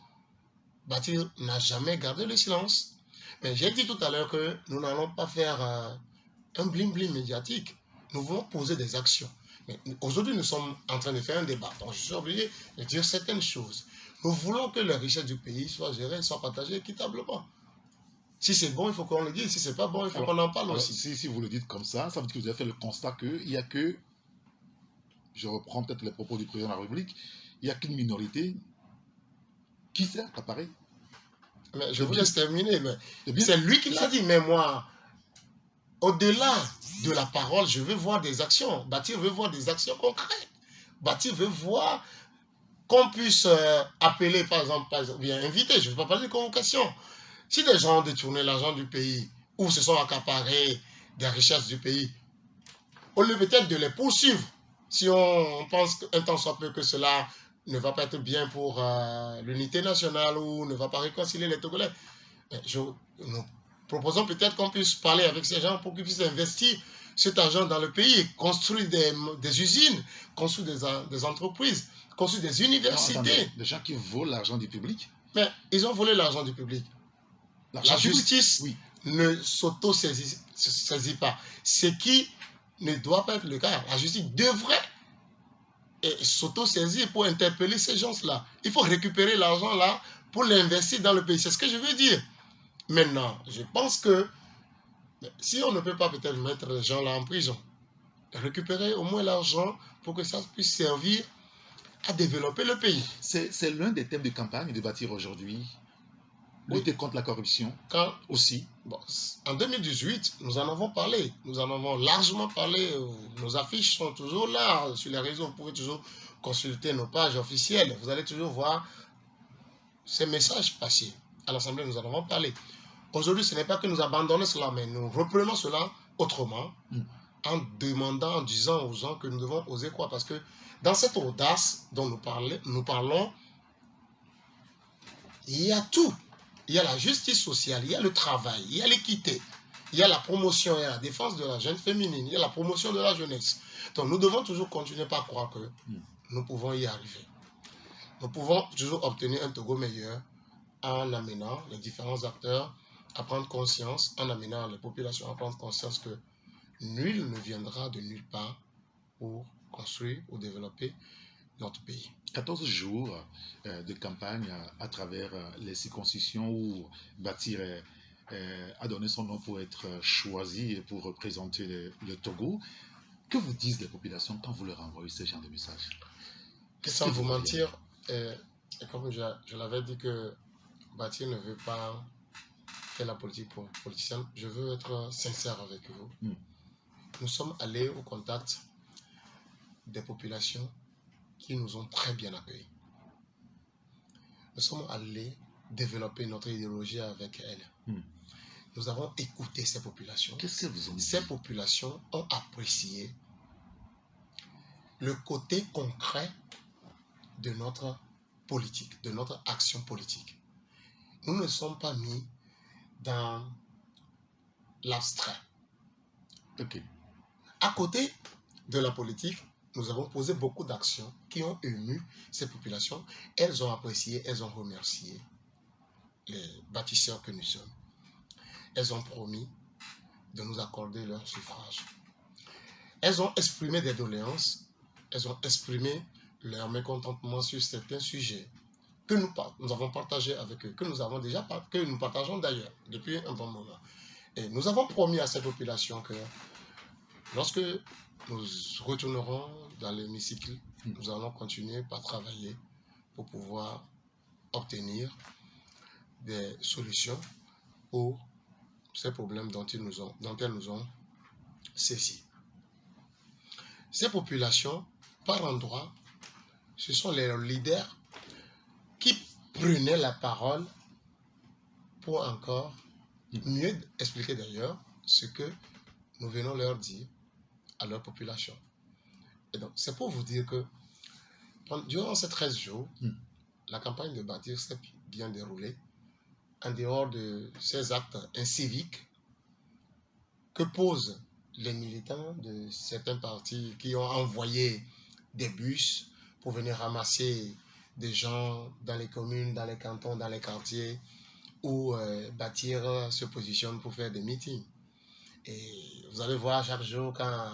Bâtir n'a jamais gardé le silence. Mais j'ai dit tout à l'heure que nous n'allons pas faire un bling-bling médiatique. Nous voulons poser des actions. Mais aujourd'hui, nous sommes en train de faire un débat. Donc, je suis obligé de dire certaines choses. Nous voulons que les richesses du pays soient gérées, soient partagées équitablement. Si c'est bon, il faut qu'on le dise. Si c'est pas bon, il faut qu'on en parle aussi. Si vous le dites comme ça veut dire que vous avez fait le constat qu'il n'y a que, je reprends peut-être les propos du président de la République, il n'y a qu'une minorité qui sert à Paris. Mais je vous laisse terminer. C'est lui qui l'a dit. Mais moi, au-delà de la parole, je veux voir des actions. Bâtir veut voir des actions concrètes. Bâtir veut voir qu'on puisse appeler, par exemple, bien inviter. Je ne veux pas parler de convocation. Si des gens ont détourné l'argent du pays ou se sont accaparés des richesses du pays, au lieu peut-être de les poursuivre, si on pense qu'un temps soit peu que cela ne va pas être bien pour l'unité nationale ou ne va pas réconcilier les Togolais, nous proposons peut-être qu'on puisse parler avec ces gens pour qu'ils puissent investir cet argent dans le pays et construire des usines, construire des entreprises, construire des universités. Non, attendez, des gens qui volent l'argent du public. Mais ils ont volé l'argent du public. La justice ne s'auto-saisit pas. Ce qui ne doit pas être le cas. La justice devrait s'auto-saisir pour interpeller ces gens-là. Il faut récupérer l'argent là pour l'investir dans le pays. C'est ce que je veux dire. Maintenant, je pense que si on ne peut pas peut-être mettre les gens là en prison, récupérer au moins l'argent pour que ça puisse servir à développer le pays. C'est l'un des thèmes de campagne de Bâtir aujourd'hui. Lutter contre la corruption aussi. Bon, en 2018, nous en avons parlé. Nous en avons largement parlé. Nos affiches sont toujours là sur les réseaux. Vous pouvez toujours consulter nos pages officielles. Vous allez toujours voir ces messages passer. À l'Assemblée, nous en avons parlé. Aujourd'hui, ce n'est pas que nous abandonnons cela, mais nous reprenons cela autrement, en demandant, en disant aux gens que nous devons oser quoi. Parce que dans cette audace dont nous parlons, il y a tout. Il y a la justice sociale, il y a le travail, il y a l'équité, il y a la promotion, il y a la défense de la jeune féminine, il y a la promotion de la jeunesse. Donc nous devons toujours continuer par croire que nous pouvons y arriver. Nous pouvons toujours obtenir un Togo meilleur en amenant les différents acteurs à prendre conscience, en amenant les populations à prendre conscience que nul ne viendra de nulle part pour construire ou développer notre pays. 14 jours de campagne à travers les circonscriptions où Bâtir a donné son nom pour être choisi et pour représenter le Togo. Que vous disent les populations quand vous leur envoyez ce genre de messages? Sans vous mentir, comme je l'avais dit que Bâtir ne veut pas faire la politique politicienne, je veux être sincère avec vous. Nous sommes allés au contact des populations qui nous ont très bien accueillis. Nous sommes allés développer notre idéologie avec elles. Nous avons écouté ces populations. Qu'est-ce que vous ont dit? Ces populations ont apprécié le côté concret de notre politique, de notre action politique. Nous ne sommes pas mis dans l'abstrait. À côté de la politique, nous avons posé beaucoup d'actions qui ont ému ces populations. Elles ont apprécié, elles ont remercié les bâtisseurs que nous sommes. Elles ont promis de nous accorder leur suffrage. Elles ont exprimé des doléances, elles ont exprimé leur mécontentement sur certains sujets que nous avons partagés avec eux, que nous partageons d'ailleurs depuis un bon moment. Et nous avons promis à ces populations que Lorsque nous retournerons dans l'hémicycle, nous allons continuer par travailler pour pouvoir obtenir des solutions pour ces problèmes dont elles nous ont saisis. Ces populations, par endroits, ce sont les leaders qui prenaient la parole pour encore mieux expliquer d'ailleurs ce que nous venons leur dire à leur population. Et donc, c'est pour vous dire que durant ces 13 jours, la campagne de bâtir s'est bien déroulée en dehors de ces actes inciviques que posent les militants de certains partis qui ont envoyé des bus pour venir ramasser des gens dans les communes, dans les cantons, dans les quartiers, où Bâtir se positionne pour faire des meetings. Et vous allez voir chaque jour quand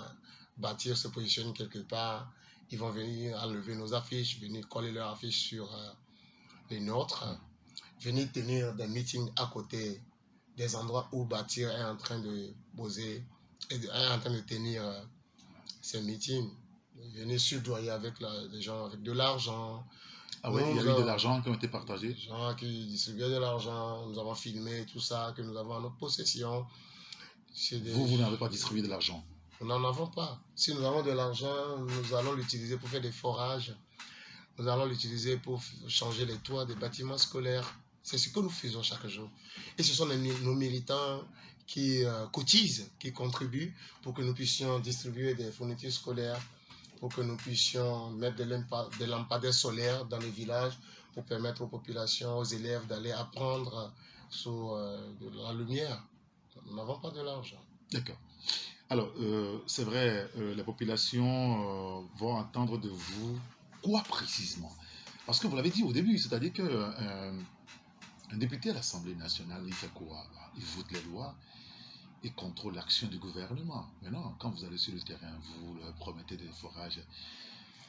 Bâtir se positionne quelque part, ils vont venir enlever nos affiches, venir coller leurs affiches sur les nôtres, venir tenir des meetings à côté des endroits où Bâtir est en train de poser, est en train de tenir ses meetings. Venir soudoyer avec les gens avec de l'argent. Ah oui, il y a eu de l'argent qui a été partagé. Des gens qui distribuaient de l'argent, nous avons filmé tout ça, que nous avons en notre possession. Vous n'avez pas distribué de l'argent? Nous n'en avons pas. Si nous avons de l'argent, nous allons l'utiliser pour faire des forages. Nous allons l'utiliser pour changer les toits des bâtiments scolaires. C'est ce que nous faisons chaque jour. Et ce sont nos militants qui cotisent, qui contribuent pour que nous puissions distribuer des fournitures scolaires, pour que nous puissions mettre des lampadaires solaires dans les villages pour permettre aux populations, aux élèves d'aller apprendre sous de la lumière. Nous n'avons pas de l'argent. D'accord. Alors, c'est vrai, la population va entendre de vous quoi précisément? Parce que vous l'avez dit au début, c'est-à-dire qu'un député à l'Assemblée nationale, il fait quoi? Il vote les lois et contrôle l'action du gouvernement. Maintenant, quand vous allez sur le terrain, vous leur promettez des forages.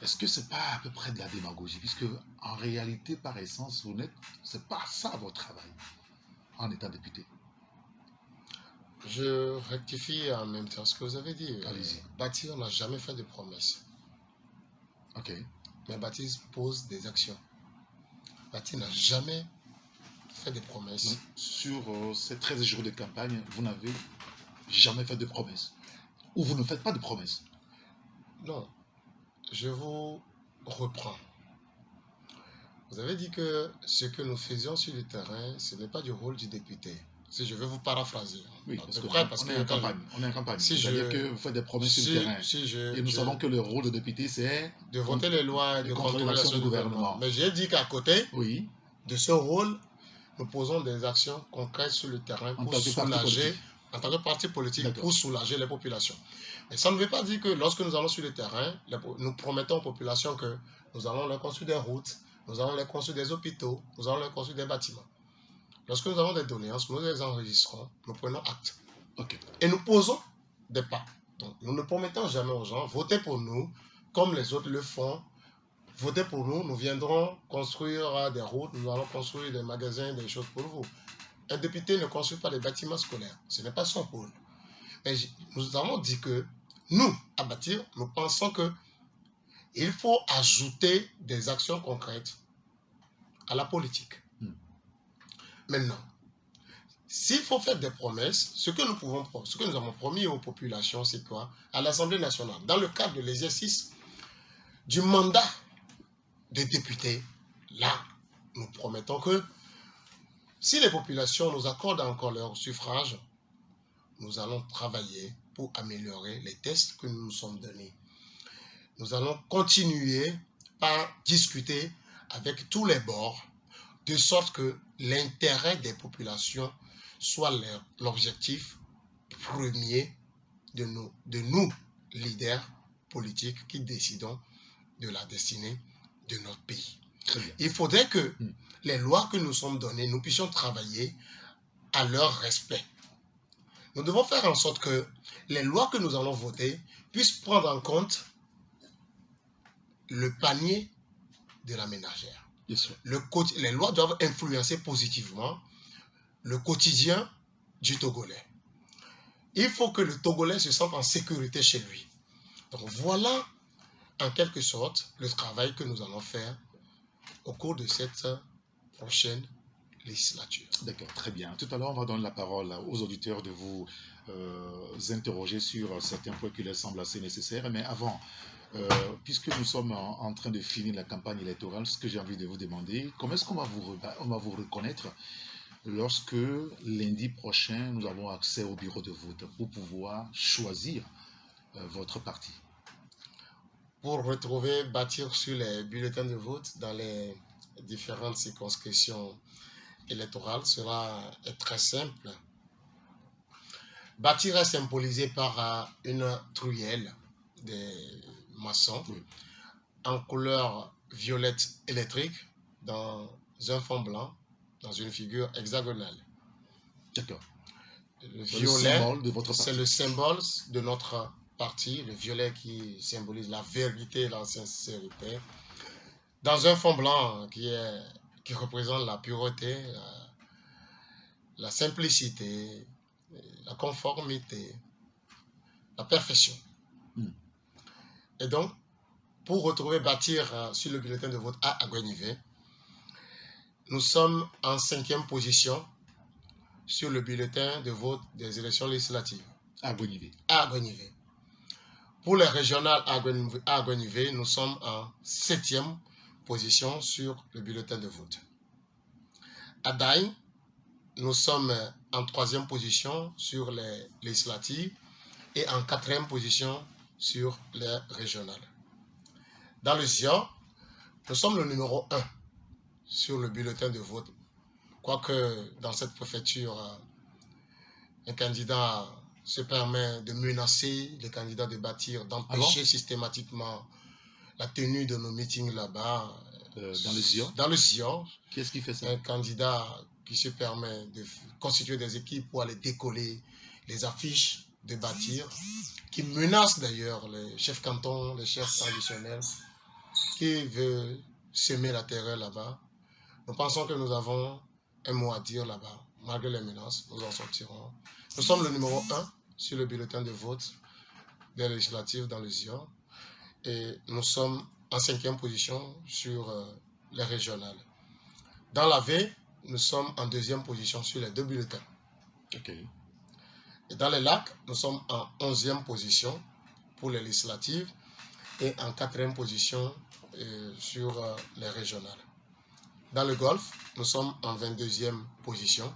Est-ce que c'est pas à peu près de la démagogie? Puisque en réalité, par essence, c'est pas ça votre travail en étant député. Je rectifie en même temps ce que vous avez dit. Allez-y. Bâtir n'a jamais fait de promesses. Ok. Mais Bâtir pose des actions. Bâtir n'a jamais fait de promesses. Donc, sur ces 13 jours de campagne, vous n'avez jamais fait de promesses? Ou vous ne faites pas de promesses? Non. Je vous reprends. Vous avez dit que ce que nous faisions sur le terrain, ce n'est pas du rôle du député. Si je vais vous paraphraser. Oui, parce qu'on est en campagne. On est en campagne. C'est-à-dire que vous faites des promesses sur le terrain. Et nous savons que le rôle de député, c'est de voter les lois et de contrôler l'action du gouvernement. Mais j'ai dit qu'à côté de ce rôle, nous posons des actions concrètes sur le terrain pour soulager, en tant que parti politique, pour soulager les populations. Mais ça ne veut pas dire que lorsque nous allons sur le terrain, nous promettons aux populations que nous allons leur construire des routes, nous allons leur construire des hôpitaux, nous allons leur construire des bâtiments. Lorsque nous avons des doléances, nous les enregistrons, nous prenons acte. Et nous posons des pas. Donc, nous ne promettons jamais aux gens, votez pour nous, comme les autres le font. Votez pour nous, nous viendrons construire des routes, nous allons construire des magasins, des choses pour vous. Un député ne construit pas des bâtiments scolaires. Ce n'est pas son rôle. Mais nous avons dit que nous, à Bâtir, nous pensons qu'il faut ajouter des actions concrètes à la politique. Maintenant, s'il faut faire des promesses, ce que nous avons promis aux populations, c'est quoi? À l'Assemblée nationale, dans le cadre de l'exercice du mandat des députés, là, nous promettons que si les populations nous accordent encore leur suffrage, nous allons travailler pour améliorer les tests que nous nous sommes donnés. Nous allons continuer par discuter avec tous les bords, de sorte que l'intérêt des populations soit l'objectif premier de nous, leaders politiques qui décidons de la destinée de notre pays. Il faudrait que les lois que nous sommes données, nous puissions travailler à leur respect. Nous devons faire en sorte que les lois que nous allons voter puissent prendre en compte le panier de la ménagère. Les lois doivent influencer positivement le quotidien du Togolais. il faut que le Togolais se sente en sécurité chez lui. Donc voilà, en quelque sorte, le travail que nous allons faire au cours de cette prochaine législature. D'accord, très bien. Tout à l'heure, on va donner la parole aux auditeurs de vous interroger sur certains points qui leur semblent assez nécessaires. Mais avant, puisque nous sommes en train de finir la campagne électorale, ce que j'ai envie de vous demander, comment est-ce qu'on va vous reconnaître lorsque lundi prochain, nous avons accès au bureau de vote pour pouvoir choisir votre parti? Pour retrouver, bâtir sur les bulletins de vote dans les différentes circonscriptions électorales, cela est très simple. Bâtir est symbolisé par une truelle des maçons en couleur violette électrique dans un fond blanc, dans une figure hexagonale. D'accord. Le violet, c'est le symbole de notre parti, le violet qui symbolise la vérité et la sincérité, dans un fond blanc qui représente la pureté, la simplicité, la conformité, la perfection. Et donc, pour retrouver bâtir sur le bulletin de vote à Aguenivé, nous sommes en 5e position sur le bulletin de vote des élections législatives. À Aguenivé. À Aguenivé. Pour les régionales à Aguenivé, nous sommes en 7e position sur le bulletin de vote. À Daï, nous sommes en 3e position sur les législatives et en 4e position sur les régionales. Dans le Zion, nous sommes le numéro 1 sur le bulletin de vote. Quoique dans cette préfecture, un candidat se permet de menacer les candidats de bâtir, d'empêcher systématiquement la tenue de nos meetings là-bas. Dans le Zion? Dans le Zion. Qu'est-ce qui fait ça? Un candidat qui se permet de constituer des équipes pour aller décoller les affiches de bâtir, qui menace d'ailleurs les chefs cantons, les chefs traditionnels, qui veut semer la terreur là-bas. Nous pensons que nous avons un mot à dire là-bas. Malgré les menaces, nous en sortirons. Nous sommes le numéro 1 sur le bulletin de vote des législatives dans le Zion. Et nous sommes en 5e position sur les régionales. Dans la V, nous sommes en 2e position sur les 2 bulletins. Okay. Et dans les lacs, nous sommes en 11e position pour les législatives et en 4e position sur les régionales. Dans le Golfe, nous sommes en 22e position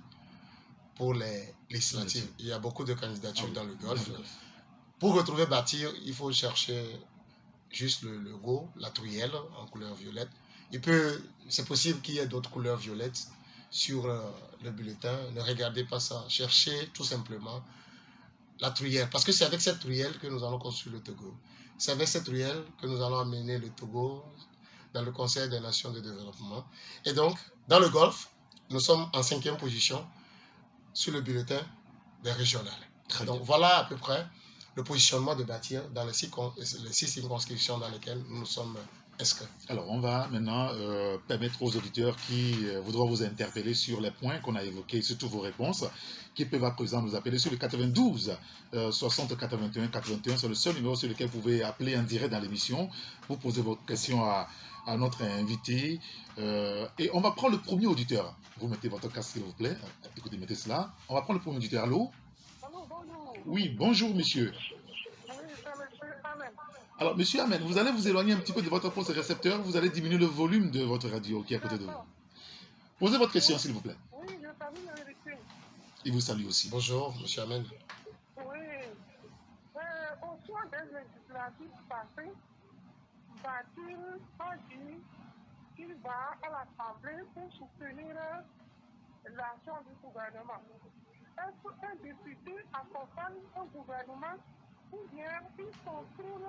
pour les législatives. Il y a beaucoup de candidatures dans le Golfe. Pour retrouver bâtir, il faut chercher juste le logo, la truelle en couleur violette. C'est possible qu'il y ait d'autres couleurs violettes sur le bulletin. Ne regardez pas ça. Cherchez tout simplement la truelle. Parce que c'est avec cette truelle que nous allons construire le Togo. C'est avec cette truelle que nous allons amener le Togo dans le Conseil des Nations de Développement. Et donc, dans le Golfe, nous sommes en 5e position sur le bulletin des régionales. Donc, voilà à peu près le positionnement de bâtir dans les 6 circonscriptions dans lesquelles nous sommes inscrits. Alors, on va maintenant permettre aux auditeurs qui voudront vous interpeller sur les points qu'on a évoqués, surtout vos réponses, qui peuvent à présent nous appeler sur le 92 60 81 81. C'est le seul numéro sur lequel vous pouvez appeler en direct dans l'émission. Vous posez vos questions à notre invité. Et on va prendre le premier auditeur. Vous mettez votre casque, s'il vous plaît. Écoutez, mettez cela. On va prendre le premier auditeur. Allô? Oui, bonjour, monsieur. Alors, monsieur Ahmed, vous allez vous éloigner un petit peu de votre poste récepteur. Vous allez diminuer le volume de votre radio qui est à côté de vous. Posez votre question, s'il vous plaît. Oui, je salue l'invité. Il vous salue aussi. Bonjour, monsieur Ahmed. Oui. Au soir des législatives passées, Batil a dit qu'il va à l'Assemblée pour soutenir l'action du gouvernement. Est-ce qu'un député accompagne un gouvernement ou bien il contrôle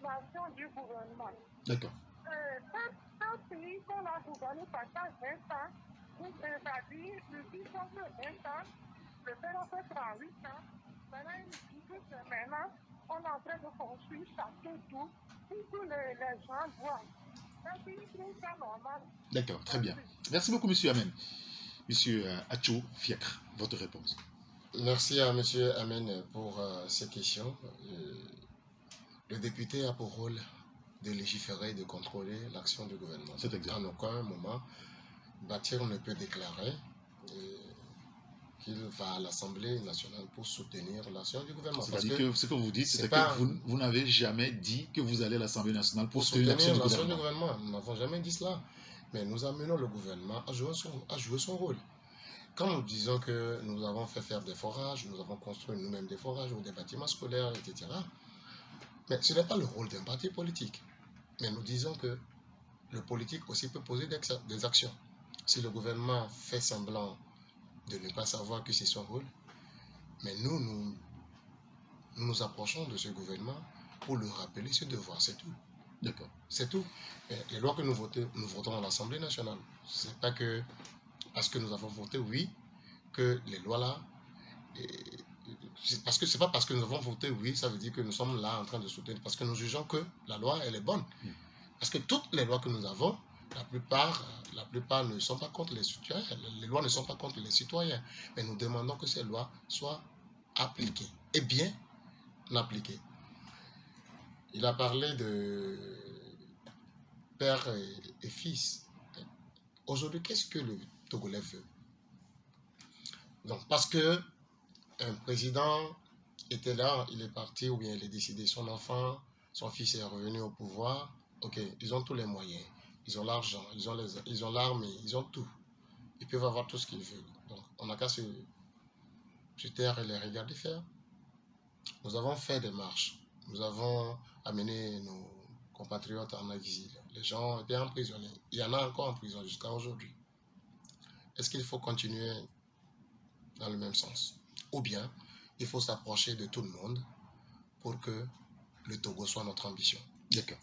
l'action du gouvernement? D'accord. Un pays qu'on a gouverné pendant 20 ans, c'est-à-dire le pays qu'on fait 20 ans, le pays on fait 38 ans, maintenant il dit que c'est maintenant on est en train de construire château tout pour que les gens voient. Un pays trouve ça normal. D'accord, très bien. Merci beaucoup, monsieur Amen. Monsieur Acho Fiacre, votre réponse. Merci à M. Amen pour ces questions. Le député a pour rôle de légiférer et de contrôler l'action du gouvernement. C'est exact. En aucun moment, Bâtir ne peut déclarer qu'il va à l'Assemblée nationale pour soutenir l'action du gouvernement. C'est-à-dire que ce que vous dites, c'est que vous n'avez jamais dit que vous allez à l'Assemblée nationale pour soutenir l'action du gouvernement. Nous n'avons jamais dit cela. Mais nous amenons le gouvernement à jouer son rôle. Quand nous disons que nous avons fait faire des forages, nous avons construit nous-mêmes des forages ou des bâtiments scolaires, etc., mais ce n'est pas le rôle d'un parti politique. Mais nous disons que le politique aussi peut poser des actions. Si le gouvernement fait semblant de ne pas savoir que c'est son rôle, mais nous nous approchons de ce gouvernement pour lui rappeler ce devoir, c'est tout. D'accord. C'est tout. Et les lois que nous votons à l'Assemblée nationale. C'est pas que parce que nous avons voté oui que les lois là. Parce que c'est pas parce que nous avons voté oui, ça veut dire que nous sommes là en train de soutenir. Parce que nous jugeons que la loi elle est bonne. Parce que toutes les lois que nous avons, la plupart ne sont pas contre les citoyens. Les lois ne sont pas contre les citoyens. Mais nous demandons que ces lois soient appliquées. Et bien appliquées. Il a parlé de père et fils. Aujourd'hui, qu'est-ce que le Togolais veut? Donc, parce que un président était là, il est parti ou bien il est décédé, son enfant, son fils est revenu au pouvoir. Ok, ils ont tous les moyens. Ils ont l'argent, ils ont l'armée, ils ont tout. Ils peuvent avoir tout ce qu'ils veulent. Donc, on n'a qu'à se taire et les regarder faire. Nous avons fait des marches. Nous avons amené nos compatriotes en exil. Les gens étaient emprisonnés. Il y en a encore en prison jusqu'à aujourd'hui. Est-ce qu'il faut continuer dans le même sens? Ou bien, il faut s'approcher de tout le monde pour que le Togo soit notre ambition. D'accord.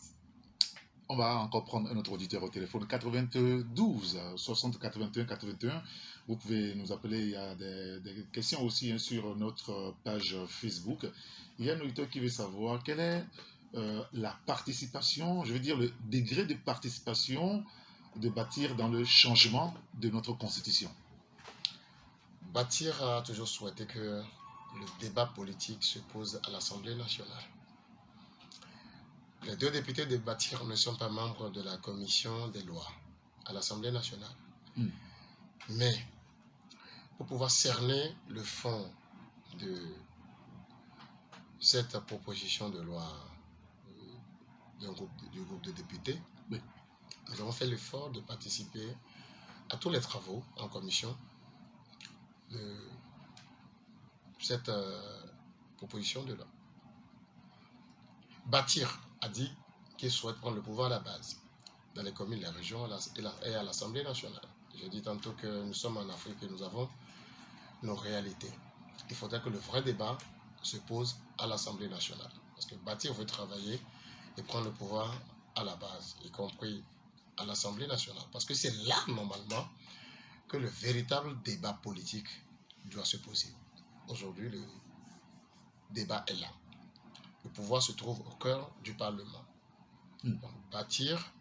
On va encore prendre un autre auditeur au téléphone. 92 60 81 81. Vous pouvez nous appeler. Il y a des questions aussi sur notre page Facebook. Il y a un auditeur qui veut savoir quelle est la participation, je veux dire le degré de participation de Bâtir dans le changement de notre constitution. Bâtir a toujours souhaité que le débat politique se pose à l'Assemblée nationale. Les deux députés de Bâtir ne sont pas membres de la commission des lois à l'Assemblée nationale. Mais pour pouvoir cerner le fond de cette proposition de loi du groupe de députés, nous avons fait l'effort de participer à tous les travaux en commission de cette proposition de loi. Bâtir a dit qu'il souhaite prendre le pouvoir à la base, dans les communes, les régions et à l'Assemblée nationale. J'ai dit tantôt que nous sommes en Afrique et nous avons nos réalités. Il faudrait que le vrai débat se pose à l'Assemblée nationale. Parce que Bâtir veut travailler et prendre le pouvoir à la base, y compris à l'Assemblée nationale. Parce que c'est là, normalement, que le véritable débat politique doit se poser. Aujourd'hui, le débat est là. Le pouvoir se trouve au cœur du Parlement. Donc, Bâtir,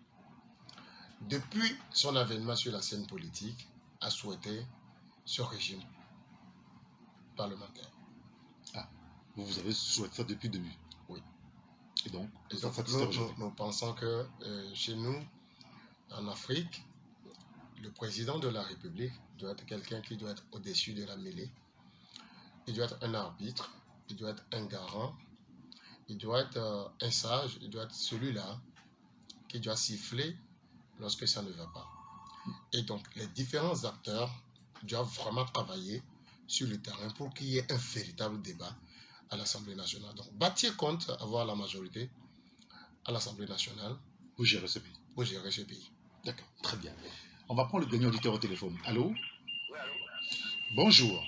depuis son avènement sur la scène politique, a souhaité ce régime parlementaire. Ah, vous avez souhaité ça depuis le début? Oui. Et donc nous pensons que chez nous, en Afrique, le président de la République doit être quelqu'un qui doit être au-dessus de la mêlée. Il doit être un arbitre, il doit être un garant, il doit être un sage, il doit être celui-là qui doit siffler lorsque ça ne va pas. Et donc, les différents acteurs doivent vraiment travailler sur le terrain pour qu'il y ait un véritable débat à l'Assemblée nationale. Donc, Bâtir compte avoir la majorité à l'Assemblée nationale pour gérer ce pays. Pour gérer ce pays. D'accord, très bien. On va prendre le dernier auditeur au téléphone. Allô? Oui, allô? Bonjour.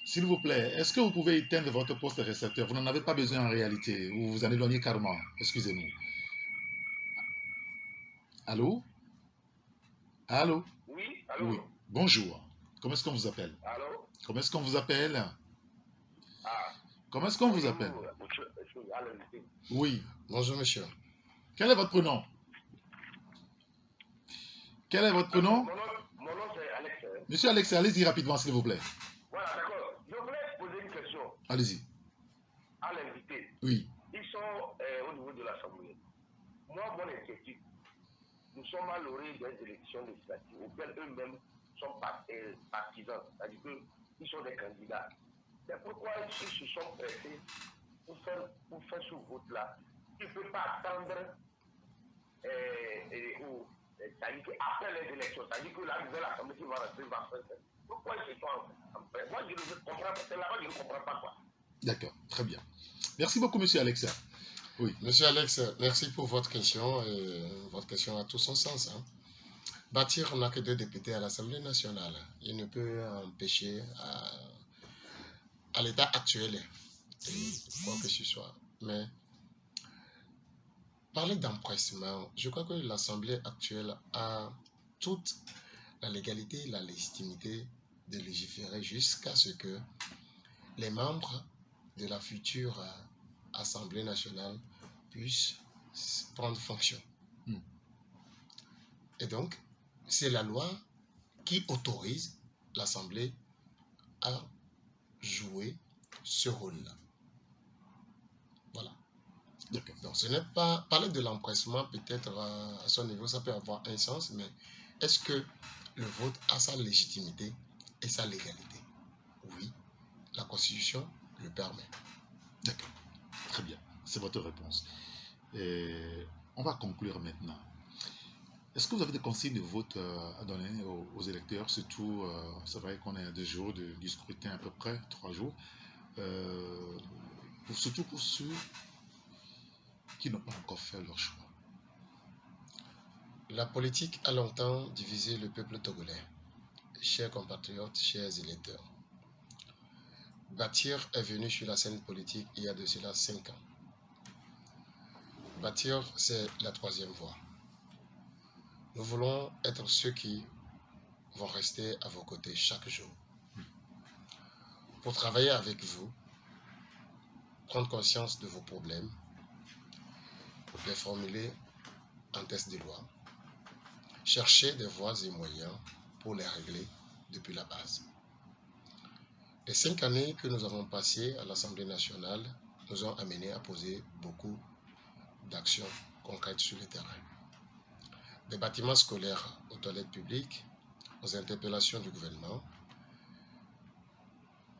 S'il vous plaît, est-ce que vous pouvez éteindre votre poste récepteur? Vous n'en avez pas besoin en réalité, ou vous en éloignez carrément. Excusez-nous. Allô? Allô? Oui, allô? Oui. Bonjour. Comment est-ce qu'on vous appelle? Allô? Comment est-ce qu'on vous appelle? Ah. Comment est-ce qu'on vous appelle? Oui. Bonjour, monsieur. Quel est votre prénom? Mon nom c'est Alex. Monsieur Alex, allez-y rapidement, s'il vous plaît. Voilà, d'accord. Je Allez-y. À l'invité. Oui. Ils sont au niveau de l'Assemblée. Moi, mon inquiétude, nous sommes à l'orée des élections législatives auxquelles eux-mêmes sont partisans, c'est-à-dire qu'ils sont des candidats. C'est pourquoi ils se sont pressés pour faire ce vote-là. Ils ne peuvent pas attendre c'est-à-dire qu'après les élections, c'est-à-dire que la nouvelle Assemblée qui va rentrer va faire. Pourquoi ils se sont en fait? Moi, je ne comprends pas. C'est là-bas, je ne comprends pas quoi. D'accord, très bien. Merci beaucoup, monsieur Alexa. Oui. Monsieur Alex, merci pour votre question. Votre question a tout son sens. Hein. Bâtir n'a que 2 députés à l'Assemblée nationale. Il ne peut empêcher à l'état actuel, quoi que ce soit. Mais parler d'empressement, je crois que l'Assemblée actuelle a toute la légalité, la légitimité de légiférer jusqu'à ce que les membres de la future Assemblée nationale puissent prendre fonction. Et donc, c'est la loi qui autorise l'Assemblée à jouer ce rôle-là. Voilà. Donc, ce n'est pas... Parler de l'empressement, peut-être à son niveau, ça peut avoir un sens, mais est-ce que le vote a sa légitimité et sa légalité? Oui, la Constitution le permet. D'accord. Très bien. C'est votre réponse. Et on va conclure maintenant. Est-ce que vous avez des consignes de vote à donner aux électeurs? Surtout, c'est vrai qu'on est à 2 jours du scrutin, à peu près 3 jours. Surtout pour ceux qui n'ont pas encore fait leur choix. La politique a longtemps divisé le peuple togolais. Chers compatriotes, chers électeurs. Bâtir est venu sur la scène politique il y a de cela 5 ans. Bâtir, c'est la 3e voie. Nous voulons être ceux qui vont rester à vos côtés chaque jour. Pour travailler avec vous, prendre conscience de vos problèmes, les formuler en texte de loi, chercher des voies et moyens pour les régler depuis la base. Les 5 années que nous avons passées à l'Assemblée nationale nous ont amenés à poser beaucoup d'actions concrètes sur le terrain. Des bâtiments scolaires aux toilettes publiques, aux interpellations du gouvernement,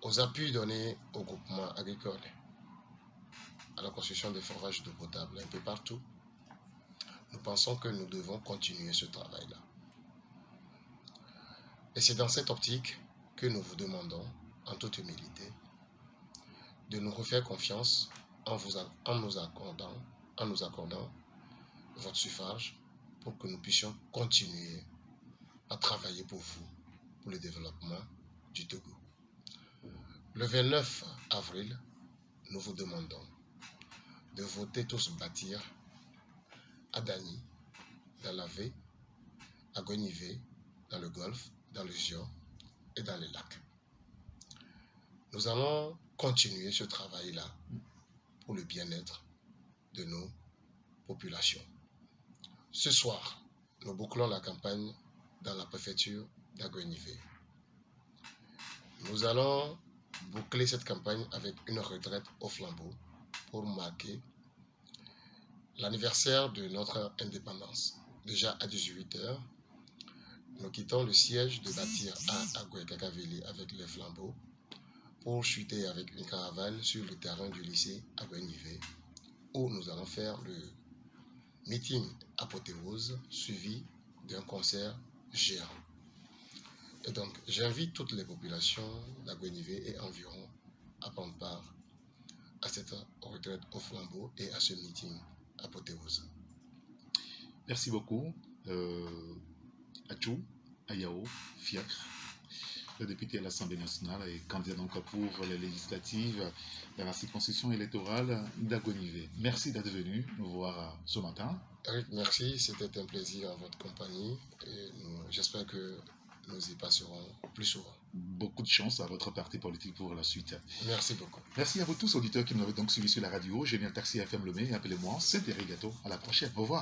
aux appuis donnés aux groupements agricoles, à la construction des forages d'eau potable un peu partout. Nous pensons que nous devons continuer ce travail-là. Et c'est dans cette optique que nous vous demandons, en toute humilité, de nous refaire confiance en nous accordant votre suffrage pour que nous puissions continuer à travailler pour vous, pour le développement du Togo. Le 29 avril, nous vous demandons de voter tous Bâtir à Dani, dans la V, à Gonivé, dans le Golfe, dans le Zion et dans les lacs. Nous allons continuer ce travail-là pour le bien-être de nos populations. Ce soir, nous bouclons la campagne dans la préfecture d'Agonivé. Nous allons boucler cette campagne avec une retraite au flambeau pour marquer l'anniversaire de notre indépendance. Déjà à 18h, nous quittons le siège de Bâtir à Agoué-Kakaveli avec les flambeaux pour chuter avec une caravane sur le terrain du lycée Agoué-Nivé où nous allons faire le meeting apothéose suivi d'un concert géant. Et donc, j'invite toutes les populations d'Agoué-Nivé et environ à prendre part à cette retraite au flambeau et à ce meeting apothéose. Merci beaucoup. Achou Ayao Fiacre, le député à l'Assemblée nationale et candidat donc pour les législatives dans la circonscription électorale d'Agonivé. Merci d'être venu nous voir ce matin. Eric, merci. C'était un plaisir en votre compagnie et j'espère que nous y passerons plus souvent. Beaucoup de chance à votre parti politique pour la suite. Merci beaucoup. Merci à vous tous, auditeurs qui nous avez donc suivis sur la radio. Génial Taxi FM Lomé. Appelez-moi Saint-Érigato. À la prochaine. Au revoir.